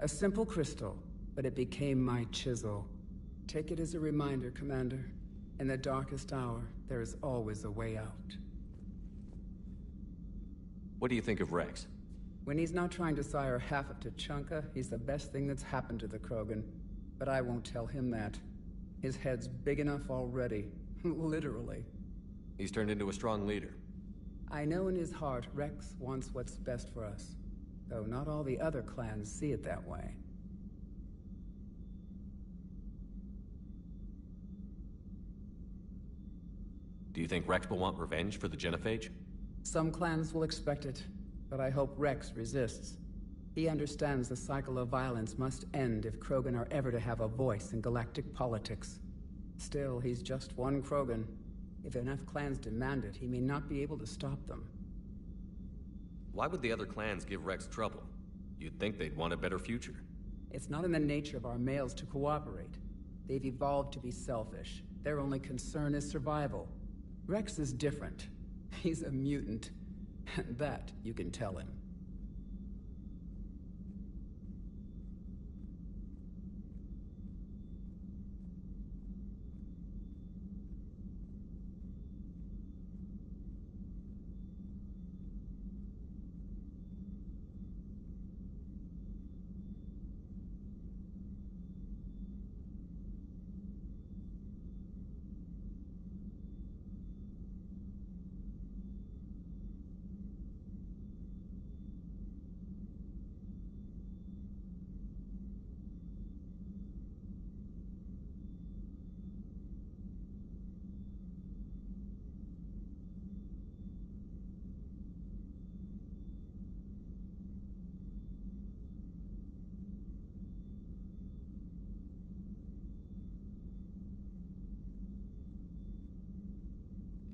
A simple crystal, but it became my chisel. Take it as a reminder, Commander. In the darkest hour, there is always a way out. What do you think of Rex? When he's not trying to sire half of Tuchanka, he's the best thing that's happened to the Krogan. But I won't tell him that. His head's big enough already. Literally. He's turned into a strong leader. I know in his heart Rex wants what's best for us. Though not all the other clans see it that way. Do you think Rex will want revenge for the genophage? Some clans will expect it, but I hope Rex resists. He understands the cycle of violence must end if Krogan are ever to have a voice in galactic politics. Still, he's just one Krogan. If enough clans demand it, he may not be able to stop them. Why would the other clans give Rex trouble? You'd think they'd want a better future. It's not in the nature of our males to cooperate. They've evolved to be selfish. Their only concern is survival. Rex is different. He's a mutant. And that you can tell him.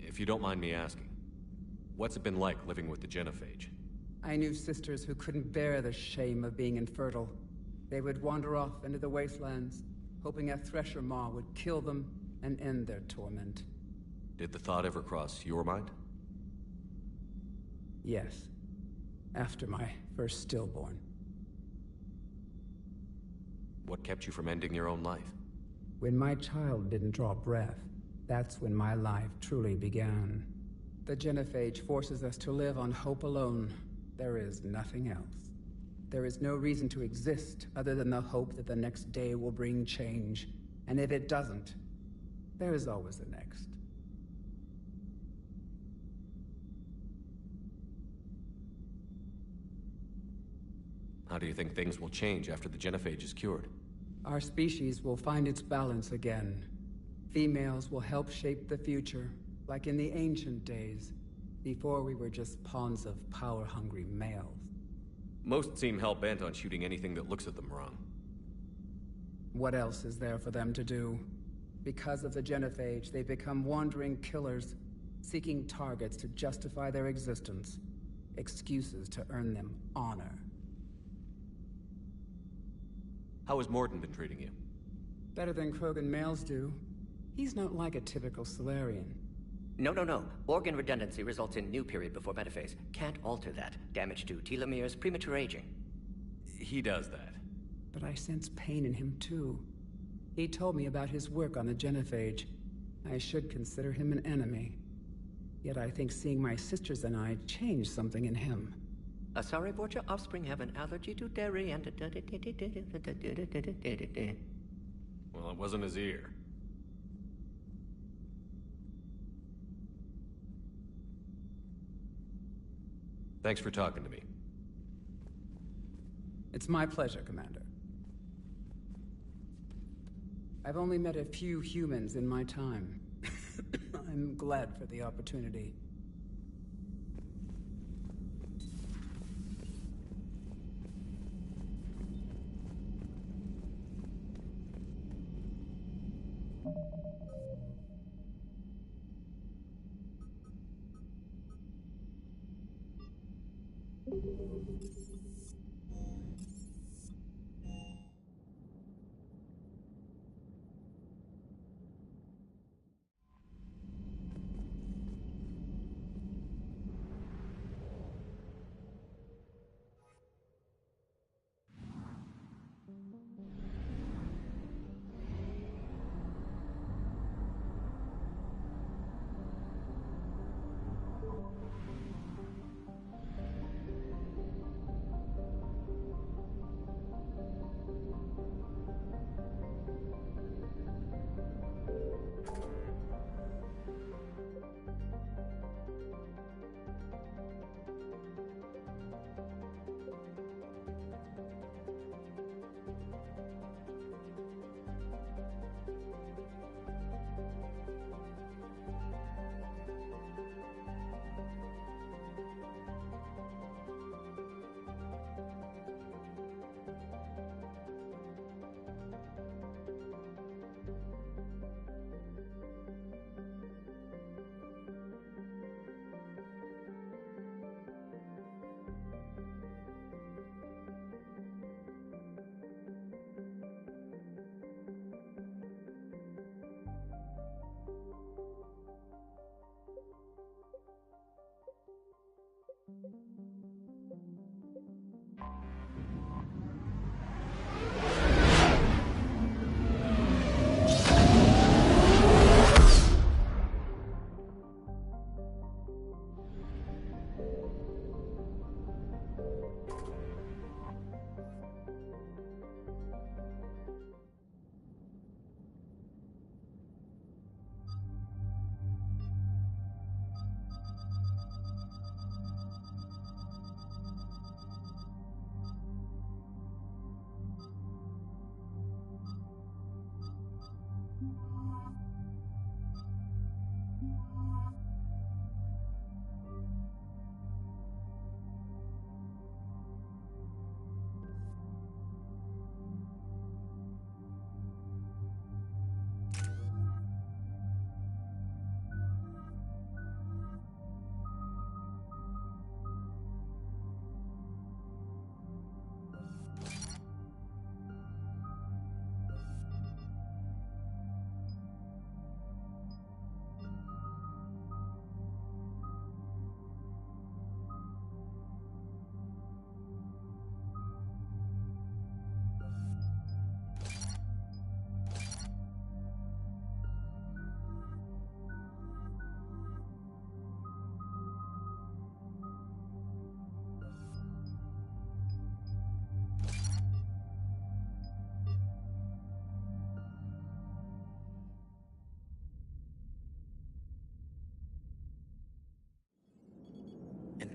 If you don't mind me asking, what's it been like living with the Genophage? I knew sisters who couldn't bear the shame of being infertile. They would wander off into the wastelands, hoping a Thresher Maw would kill them and end their torment. Did the thought ever cross your mind? Yes. After my first stillborn. What kept you from ending your own life? When my child didn't draw breath, that's when my life truly began. The Genophage forces us to live on hope alone. There is nothing else. There is no reason to exist other than the hope that the next day will bring change. And if it doesn't, there is always the next. How do you think things will change after the Genophage is cured? Our species will find its balance again. Females will help shape the future, like in the ancient days, before we were just pawns of power-hungry males. Most seem hell-bent on shooting anything that looks at them wrong. What else is there for them to do? Because of the Genophage, they become wandering killers, seeking targets to justify their existence, excuses to earn them honor. How has Mordin been treating you? Better than Krogan males do. He's not like a typical Salarian. No. Organ redundancy results in new period before metaphase. Can't alter that. Damage to telomeres, premature aging. He does that. But I sense pain in him too. He told me about his work on the Genophage. I should consider him an enemy. Yet I think seeing my sisters and I changed something in him. Asari Borgia offspring have an allergy to dairy and... Well, it wasn't his ear. Thanks for talking to me. It's my pleasure, Commander. I've only met a few humans in my time. I'm glad for the opportunity.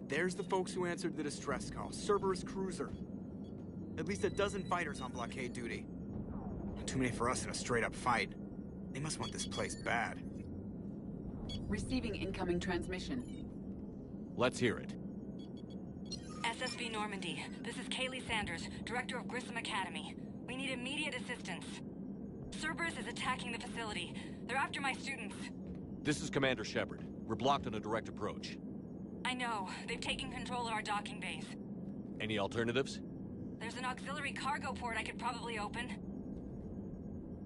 There's the folks who answered the distress call. Cerberus cruiser. At least a dozen fighters on blockade duty. Too many for us in a straight-up fight. They must want this place bad. Receiving incoming transmission. Let's hear it. SSB Normandy. This is Kaylee Sanders, director of Grissom Academy. We need immediate assistance. Cerberus is attacking the facility. They're after my students. This is Commander Shepard. We're blocked on a direct approach. I know. They've taken control of our docking base. Any alternatives? There's an auxiliary cargo port I could probably open.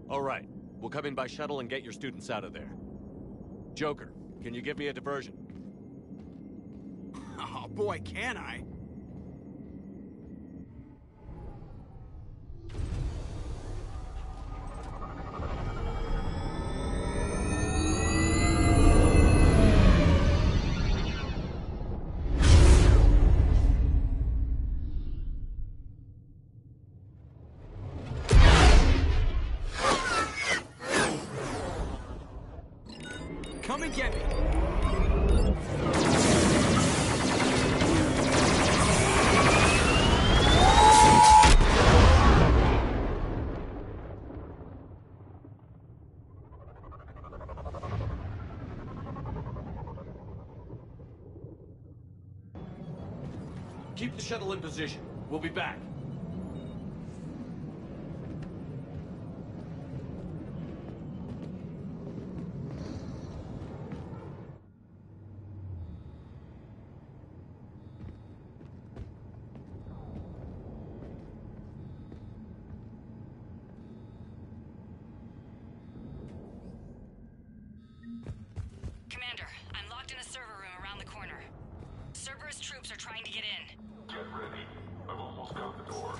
All right. We'll come in by shuttle and get your students out of there. Joker, can you give me a diversion? Oh boy, can I? Come and get me. Keep the shuttle in position. We'll be back. Commander, I'm locked in a server room around the corner. Cerberus troops are trying to get in. Get ready. I've almost got the door.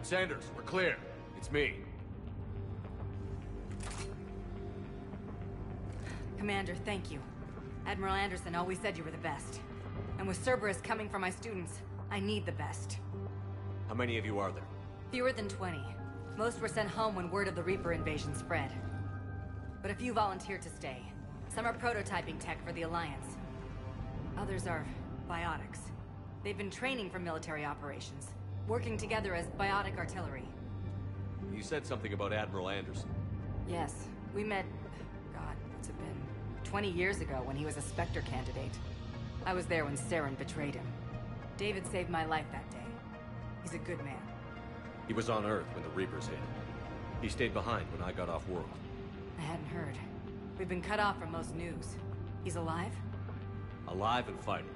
Sanders, we're clear. It's me. Commander, thank you. Admiral Anderson always said you were the best. And with Cerberus coming for my students, I need the best. How many of you are there? Fewer than 20. Most were sent home when word of the Reaper invasion spread. But a few volunteered to stay. Some are prototyping tech for the Alliance. Others are biotics. They've been training for military operations, working together as biotic artillery. You said something about Admiral Anderson. Yes, we met... God, what's it been? 20 years ago when he was a Spectre candidate. I was there when Saren betrayed him. David saved my life that day. He's a good man. He was on Earth when the Reapers hit. He stayed behind when I got off world. I hadn't heard. We've been cut off from most news. He's alive? Alive and fighting.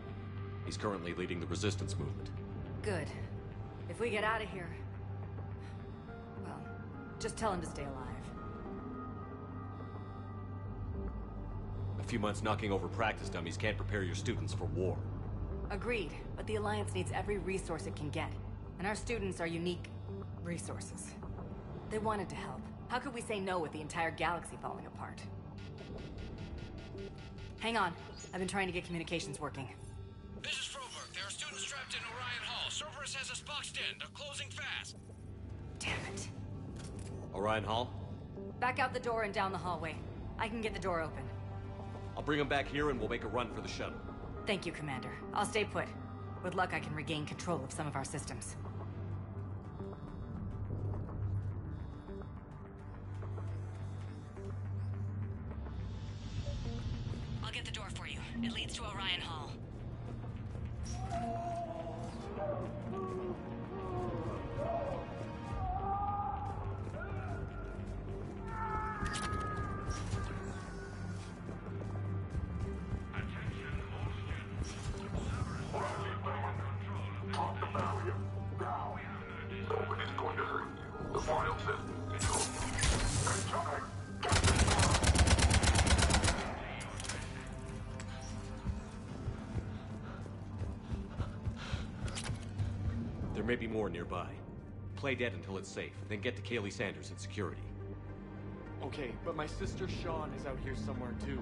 He's currently leading the resistance movement. Good. If we get out of here... well, just tell him to stay alive. A few months knocking over practice dummies can't prepare your students for war. Agreed, but the Alliance needs every resource it can get. And our students are unique resources. They wanted to help. How could we say no with the entire galaxy falling apart? Hang on. I've been trying to get communications working. This is Froberg. There are students trapped in Orion Hall. Cerberus has us boxed in. They're closing fast. Damn it. Orion Hall? Back out the door and down the hallway. I can get the door open. I'll bring them back here and we'll make a run for the shuttle. Thank you, Commander. I'll stay put. With luck, I can regain control of some of our systems. I'll get the door for you. It leads to Orion Hall. There may be more nearby. Play dead until it's safe, then get to Kaylee Sanders in security. Okay, but my sister Sean is out here somewhere too.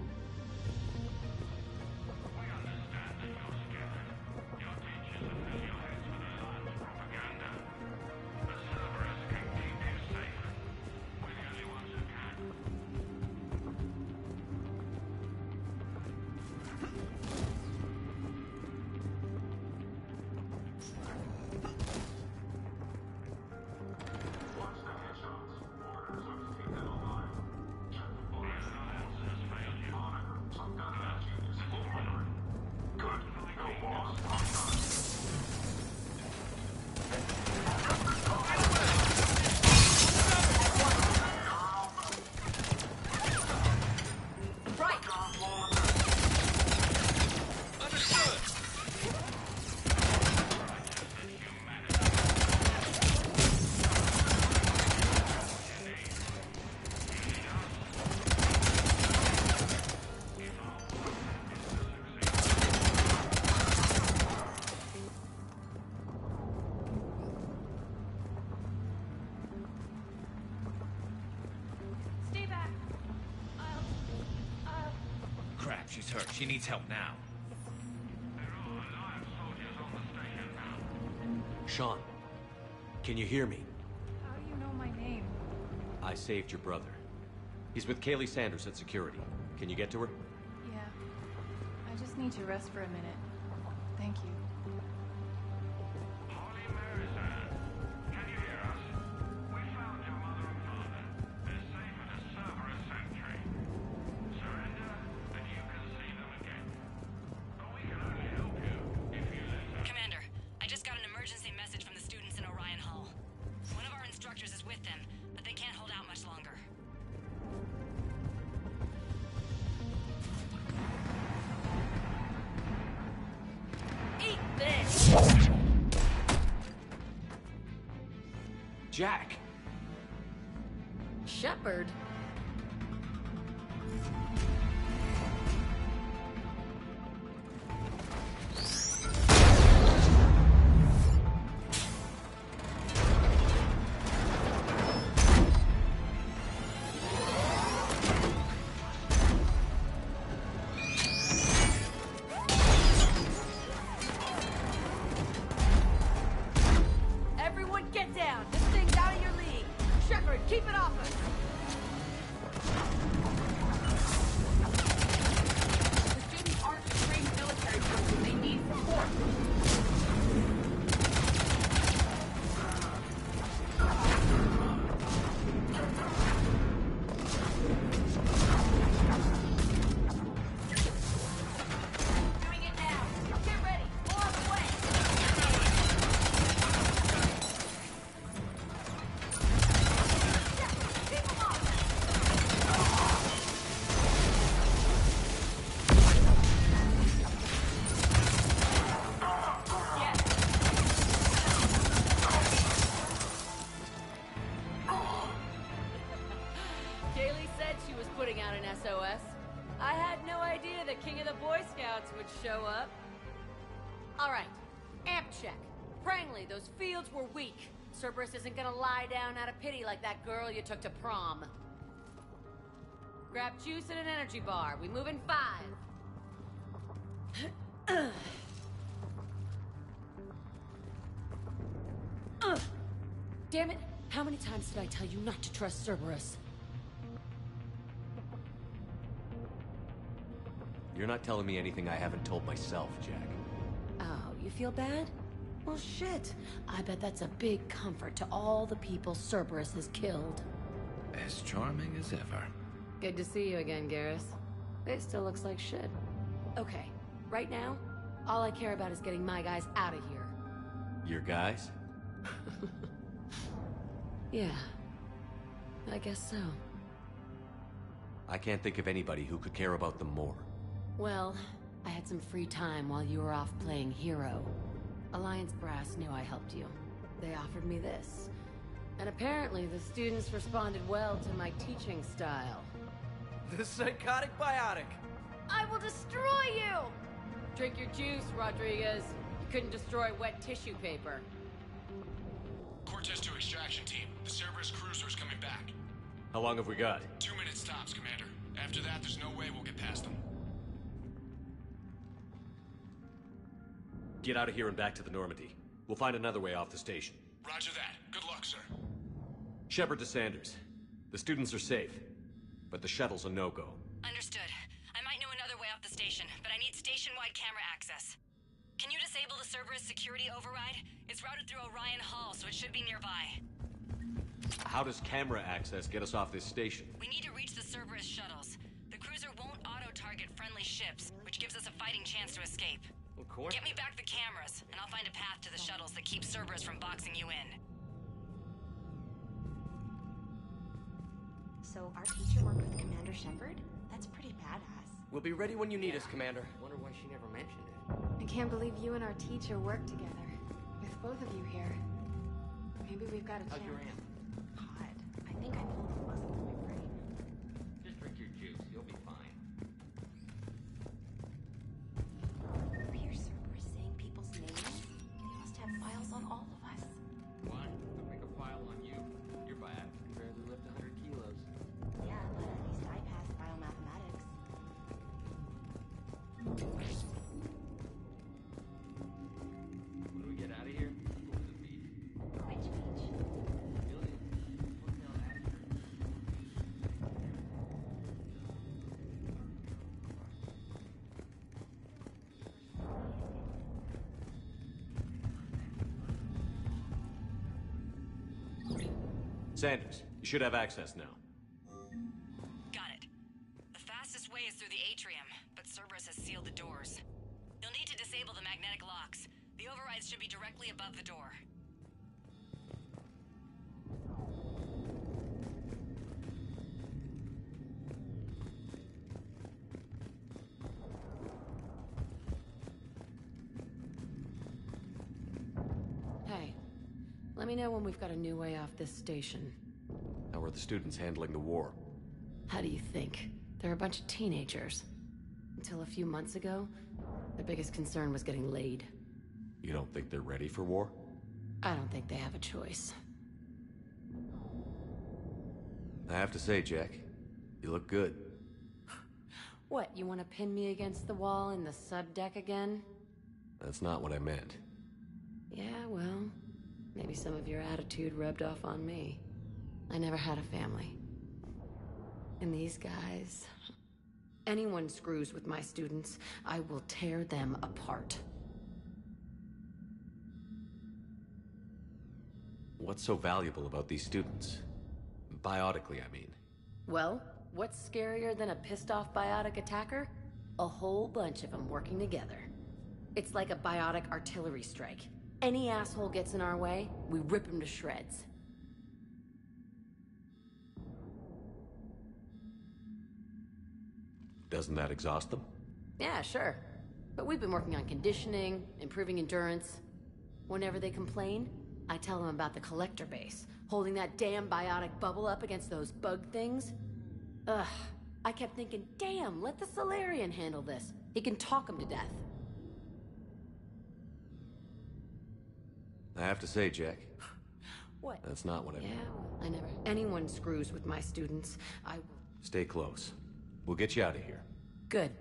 She's hurt. She needs help now. Sean, can you hear me? How do you know my name? I saved your brother. He's with Kaylee Sanders at security. Can you get to her? Yeah. I just need to rest for a minute. Thank you. Jack! Shepard? Everyone get down! This thing's out of your league! Shepard, keep it off us! The students aren't trained military forces. They need support. Doing it now! Get ready! More on the way! the king of the Boy Scouts would show up. All right, amp check. Prangley, those fields were weak. Cerberus isn't gonna lie down out of pity like that girl you took to prom. Grab juice and an energy bar. We move in 5. Damn it! How many times did I tell you not to trust Cerberus? You're not telling me anything I haven't told myself, Jack. Oh, you feel bad? Well, shit. I bet that's a big comfort to all the people Cerberus has killed. As charming as ever. Good to see you again, Garrus. It still looks like shit. Okay, right now, all I care about is getting my guys out of here. Your guys? Yeah. I guess so. I can't think of anybody who could care about them more. Well, I had some free time while you were off playing hero. Alliance Brass knew I helped you. They offered me this. And apparently the students responded well to my teaching style. The psychotic biotic! I will destroy you! Drink your juice, Rodriguez. You couldn't destroy wet tissue paper. Cortez to extraction team. The Cerberus cruiser's coming back. How long have we got? 2 minutes tops, Commander. After that, there's no way we'll get past them. Get out of here and back to the Normandy. We'll find another way off the station. Roger that. Good luck, sir. Shepard to Sanders. The students are safe, but the shuttle's a no-go. Understood. I might know another way off the station, but I need station-wide camera access. Can you disable the Cerberus security override? It's routed through Orion Hall, so it should be nearby. How does camera access get us off this station? We need to reach the Cerberus shuttles. The cruiser won't auto-target friendly ships, which gives us a fighting chance to escape. Of course. Get me back the cameras, and I'll find a path to the shuttles that keep Cerberus from boxing you in. So our teacher worked with Commander Shepard? That's pretty badass. We'll be ready when you need us, Commander. Wonder why she never mentioned it. I can't believe you and our teacher work together. With both of you here. Maybe we've got a chance. How's your aunt? God, I think I pulled the muscle in my brain. Just drink your juice. You'll be fine. You hear Cerberus saying people's names? They must have files on all of us. Why? They'll make a file on you. Your biotic can barely lift 100 kilos. Yeah, but at least I passed biomathematics. When do we get out of here? Go to the beach. Which beach? Billion. Hotel Asher. Sanders, you should have access now. Got it. The fastest way is through the atrium, but Cerberus has sealed the doors. You'll need to disable the magnetic locks. The overrides should be directly above the door. Hey, let me know when we've got a new way off this station. How are the students handling the war? How do you think? They're a bunch of teenagers. Until a few months ago, their biggest concern was getting laid. You don't think they're ready for war? I don't think they have a choice. I have to say, Jack, you look good. What, you want to pin me against the wall in the subdeck again? That's not what I meant. Yeah, well, maybe some of your attitude rubbed off on me. I never had a family. And these guys... Anyone screws with my students, I will tear them apart. What's so valuable about these students? Biotically, I mean. Well, what's scarier than a pissed-off biotic attacker? A whole bunch of them working together. It's like a biotic artillery strike. Any asshole gets in our way, we rip him to shreds. Doesn't that exhaust them? Yeah, sure. But we've been working on conditioning, improving endurance. Whenever they complain, I tell them about the collector base, holding that damn biotic bubble up against those bug things. Ugh, I kept thinking, damn, let the Solarian handle this. He can talk him to death. I have to say, Jack. What? That's not what I meant. Yeah, well, I never... Anyone screws with my students, I will... Stay close. We'll get you out of here. Good.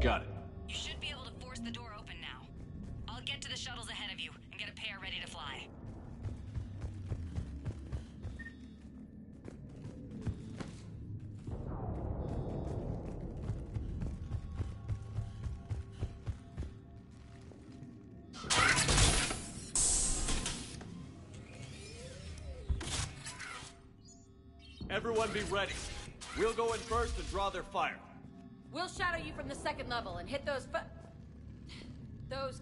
Got it. You should be able to force the door open now. I'll get to the shuttles ahead of you and get a pair ready to fly. Everyone be ready. We'll go in first and draw their fire. We'll shadow you from the second level and hit those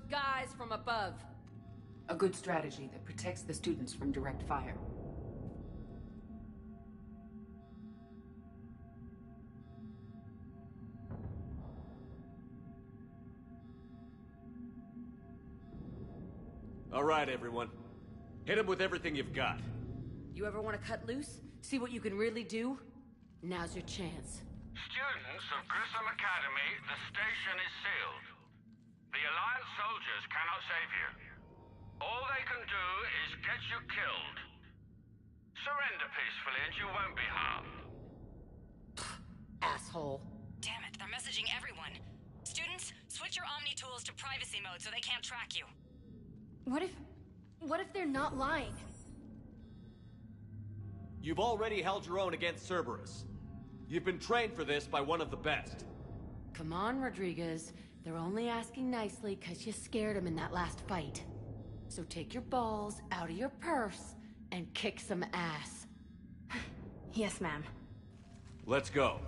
guys from above. A good strategy that protects the students from direct fire. All right, everyone. Hit them with everything you've got. You ever want to cut loose? See what you can really do? Now's your chance. Students of Grissom Academy, the station is sealed. The Alliance soldiers cannot save you. All they can do is get you killed. Surrender peacefully and you won't be harmed. Asshole. Damn it, they're messaging everyone. Students, switch your Omni tools to privacy mode so they can't track you. What if they're not lying? You've already held your own against Cerberus. You've been trained for this by one of the best. Come on, Rodriguez. They're only asking nicely because you scared them in that last fight. So take your balls out of your purse and kick some ass. Yes, ma'am. Let's go.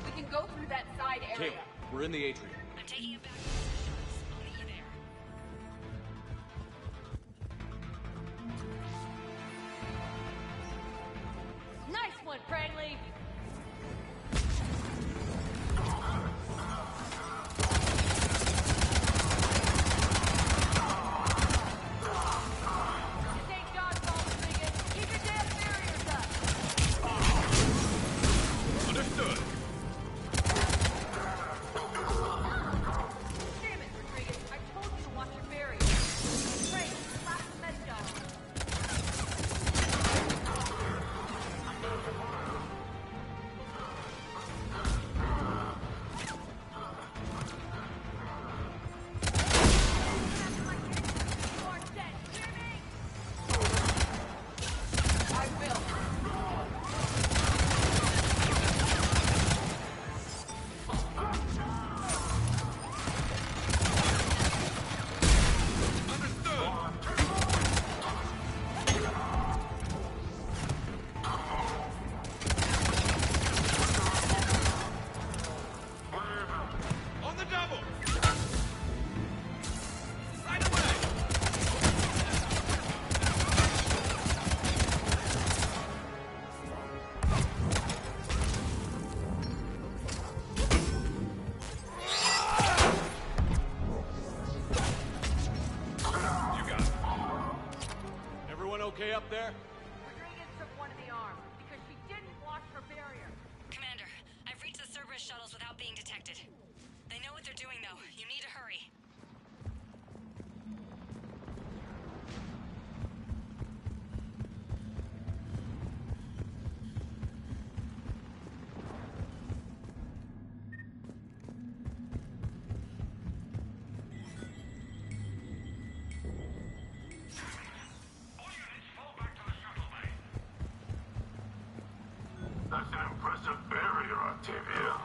We can go through that side area. Kayla, we're in the atrium. I'm taking it back. I'll meet you there. Nice one, Prangley! Understood. Damn it, Rodriguez. I told you to watch your barriers. Great. Last med job. I will. On the double. Right away. You got it. Everyone okay up there? Rodriguez took one in the arm because she didn't watch her barrier. Commander, I've reached the Cerberus shuttles without being detected. They know what they're doing, though. You need to hurry. That's an impressive barrier, Octavia.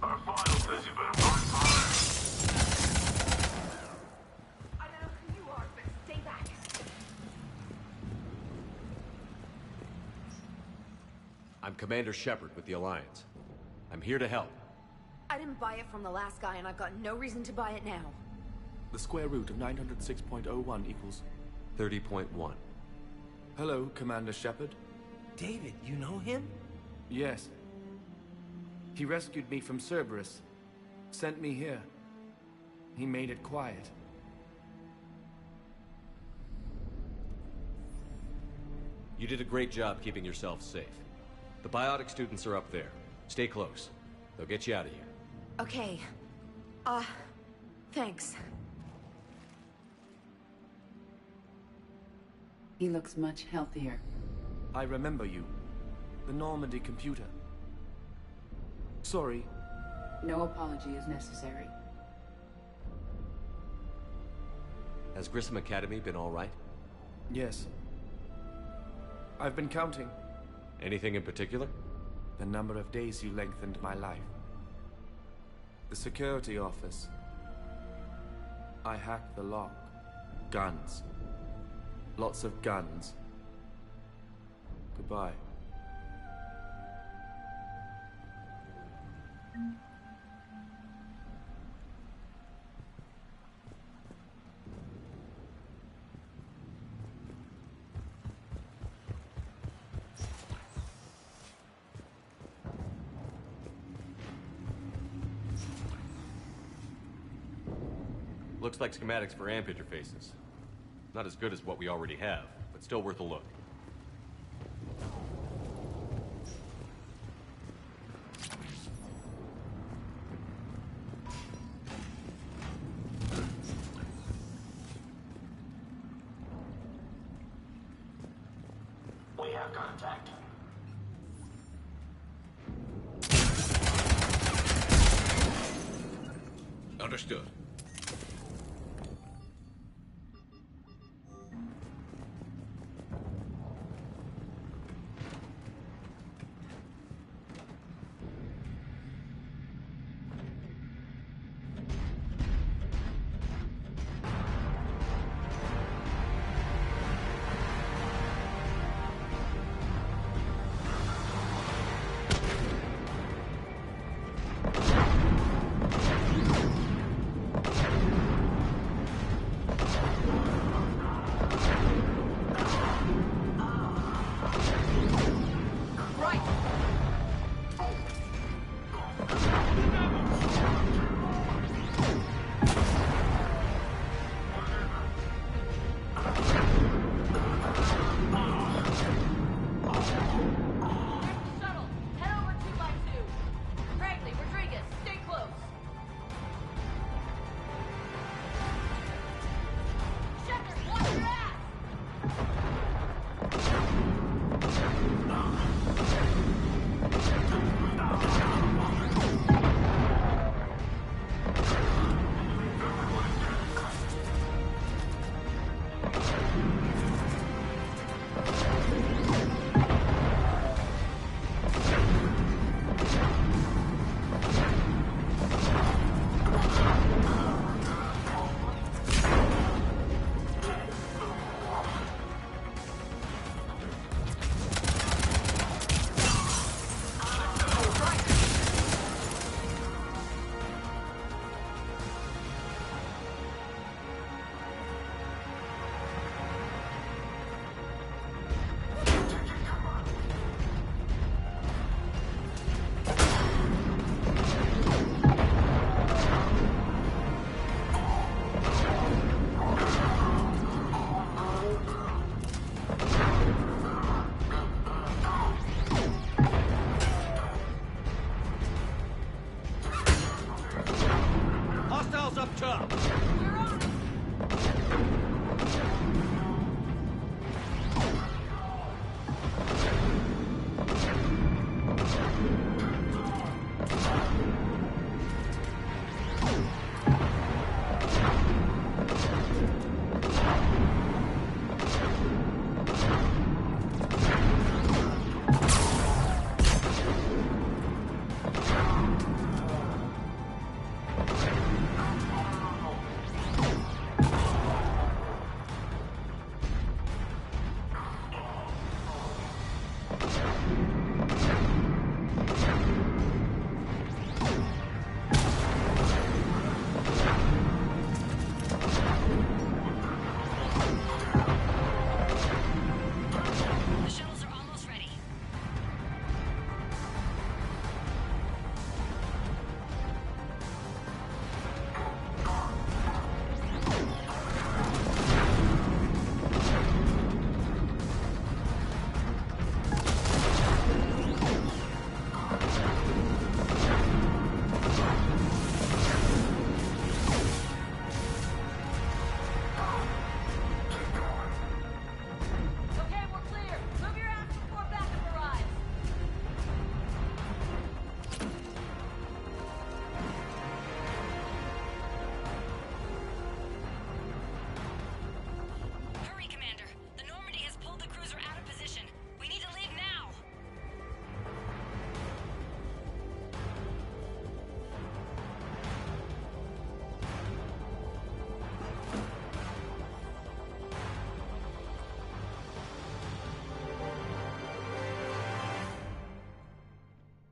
Our file says you've been run by I don't know who you are, but stay back. I'm Commander Shepard with the Alliance. I'm here to help. I didn't buy it from the last guy, and I've got no reason to buy it now. The square root of 906.01 equals... 30.1. Hello, Commander Shepard. David, you know him? Yes. He rescued me from Cerberus. Sent me here. He made it quiet. You did a great job keeping yourself safe. The biotic students are up there. Stay close. They'll get you out of here. Okay. Thanks. He looks much healthier. I remember you. The Normandy computer. Sorry. No apology is necessary. Has Grissom Academy been all right? Yes. I've been counting. Anything in particular? The number of days you lengthened my life. The security office. I hacked the lock. Guns. Lots of guns. Goodbye. Looks like schematics for AMP interfaces. Not as good as what we already have, but still worth a look. We have contact. Understood.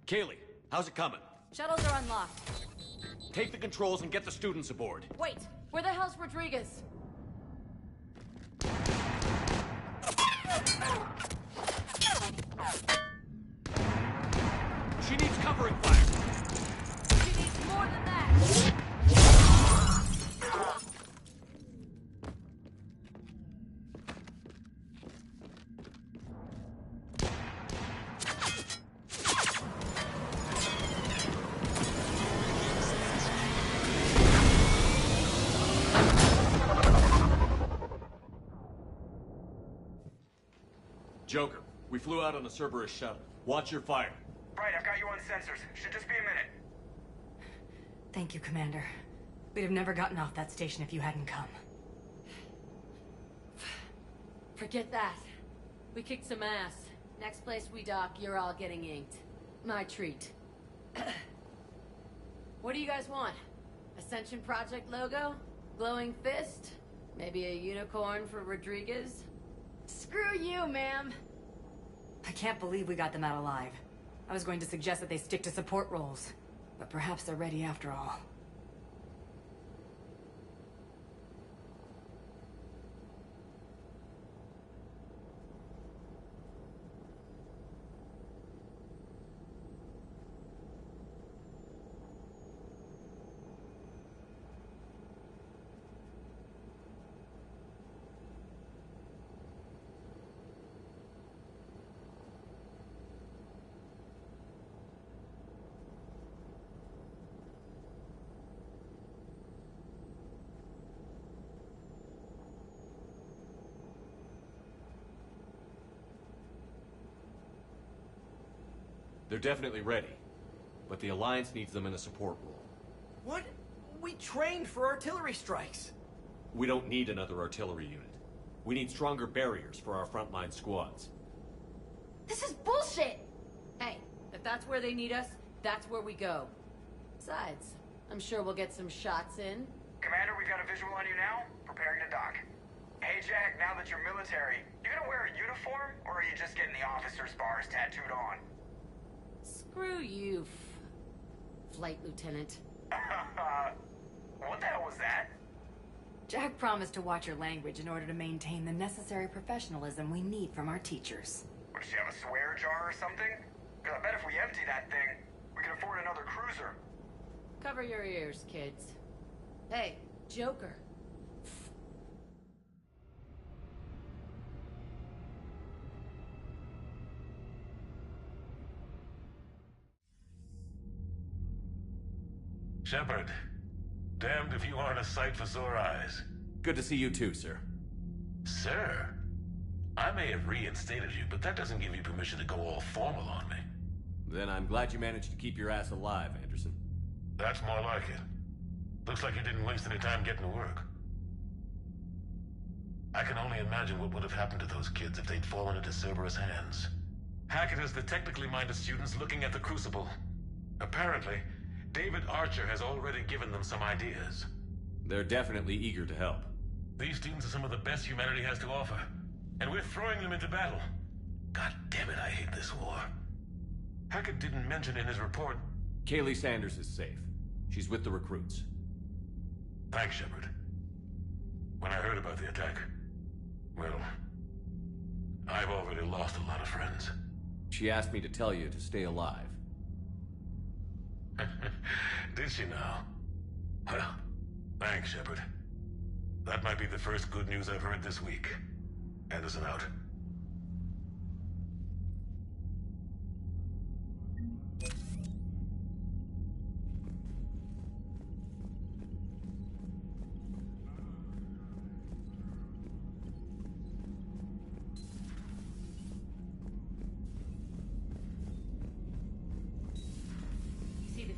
Kaylee, how's it coming? Shuttles are unlocked. Take the controls and get the students aboard. Wait, where the hell's Rodriguez? She needs covering fire. She needs more than that. Joker, we flew out on a Cerberus shuttle. Watch your fire. Right, I've got you on sensors. Should just be a minute. Thank you, Commander. We'd have never gotten off that station if you hadn't come. Forget that. We kicked some ass. Next place we dock, you're all getting inked. My treat. What do you guys want? Ascension Project logo? Glowing fist? Maybe a unicorn for Rodriguez? Screw you, ma'am! I can't believe we got them out alive. I was going to suggest that they stick to support roles, but perhaps they're ready after all. They're definitely ready, but the Alliance needs them in a support role. What? We trained for artillery strikes. We don't need another artillery unit. We need stronger barriers for our frontline squads. This is bullshit! Hey, if that's where they need us, that's where we go. Besides, I'm sure we'll get some shots in. Commander, we've got a visual on you now. Preparing to dock. Hey, Jack, now that you're military, you gonna wear a uniform, or are you just getting the officer's bars tattooed on? Screw you, Flight Lieutenant. What the hell was that? Jack promised to watch your language in order to maintain the necessary professionalism we need from our teachers. Does she have a swear jar or something? Because I bet if we empty that thing, we can afford another cruiser. Cover your ears, kids. Hey, Joker. Shepard, damned if you aren't a sight for sore eyes. Good to see you too, sir. Sir? I may have reinstated you, but that doesn't give you permission to go all formal on me. Then I'm glad you managed to keep your ass alive, Anderson. That's more like it. Looks like you didn't waste any time getting to work. I can only imagine what would have happened to those kids if they'd fallen into Cerberus' hands. Hackett has the technically minded students looking at the Crucible. Apparently, David Archer has already given them some ideas. They're definitely eager to help. These students are some of the best humanity has to offer, and we're throwing them into battle. God damn it, I hate this war. Hackett didn't mention in his report... Kaylee Sanders is safe. She's with the recruits. Thanks, Shepard. When I heard about the attack, well, I've already lost a lot of friends. She asked me to tell you to stay alive. Did she now? Well, thanks, Shepard. That might be the first good news I've heard this week. Anderson out.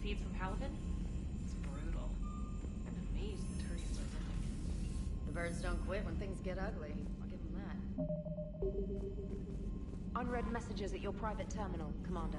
Feeds from Paladin? It's brutal. I'm amazed the Turians are living. The birds don't quit when things get ugly. I'll give them that. Unread messages at your private terminal, Commander.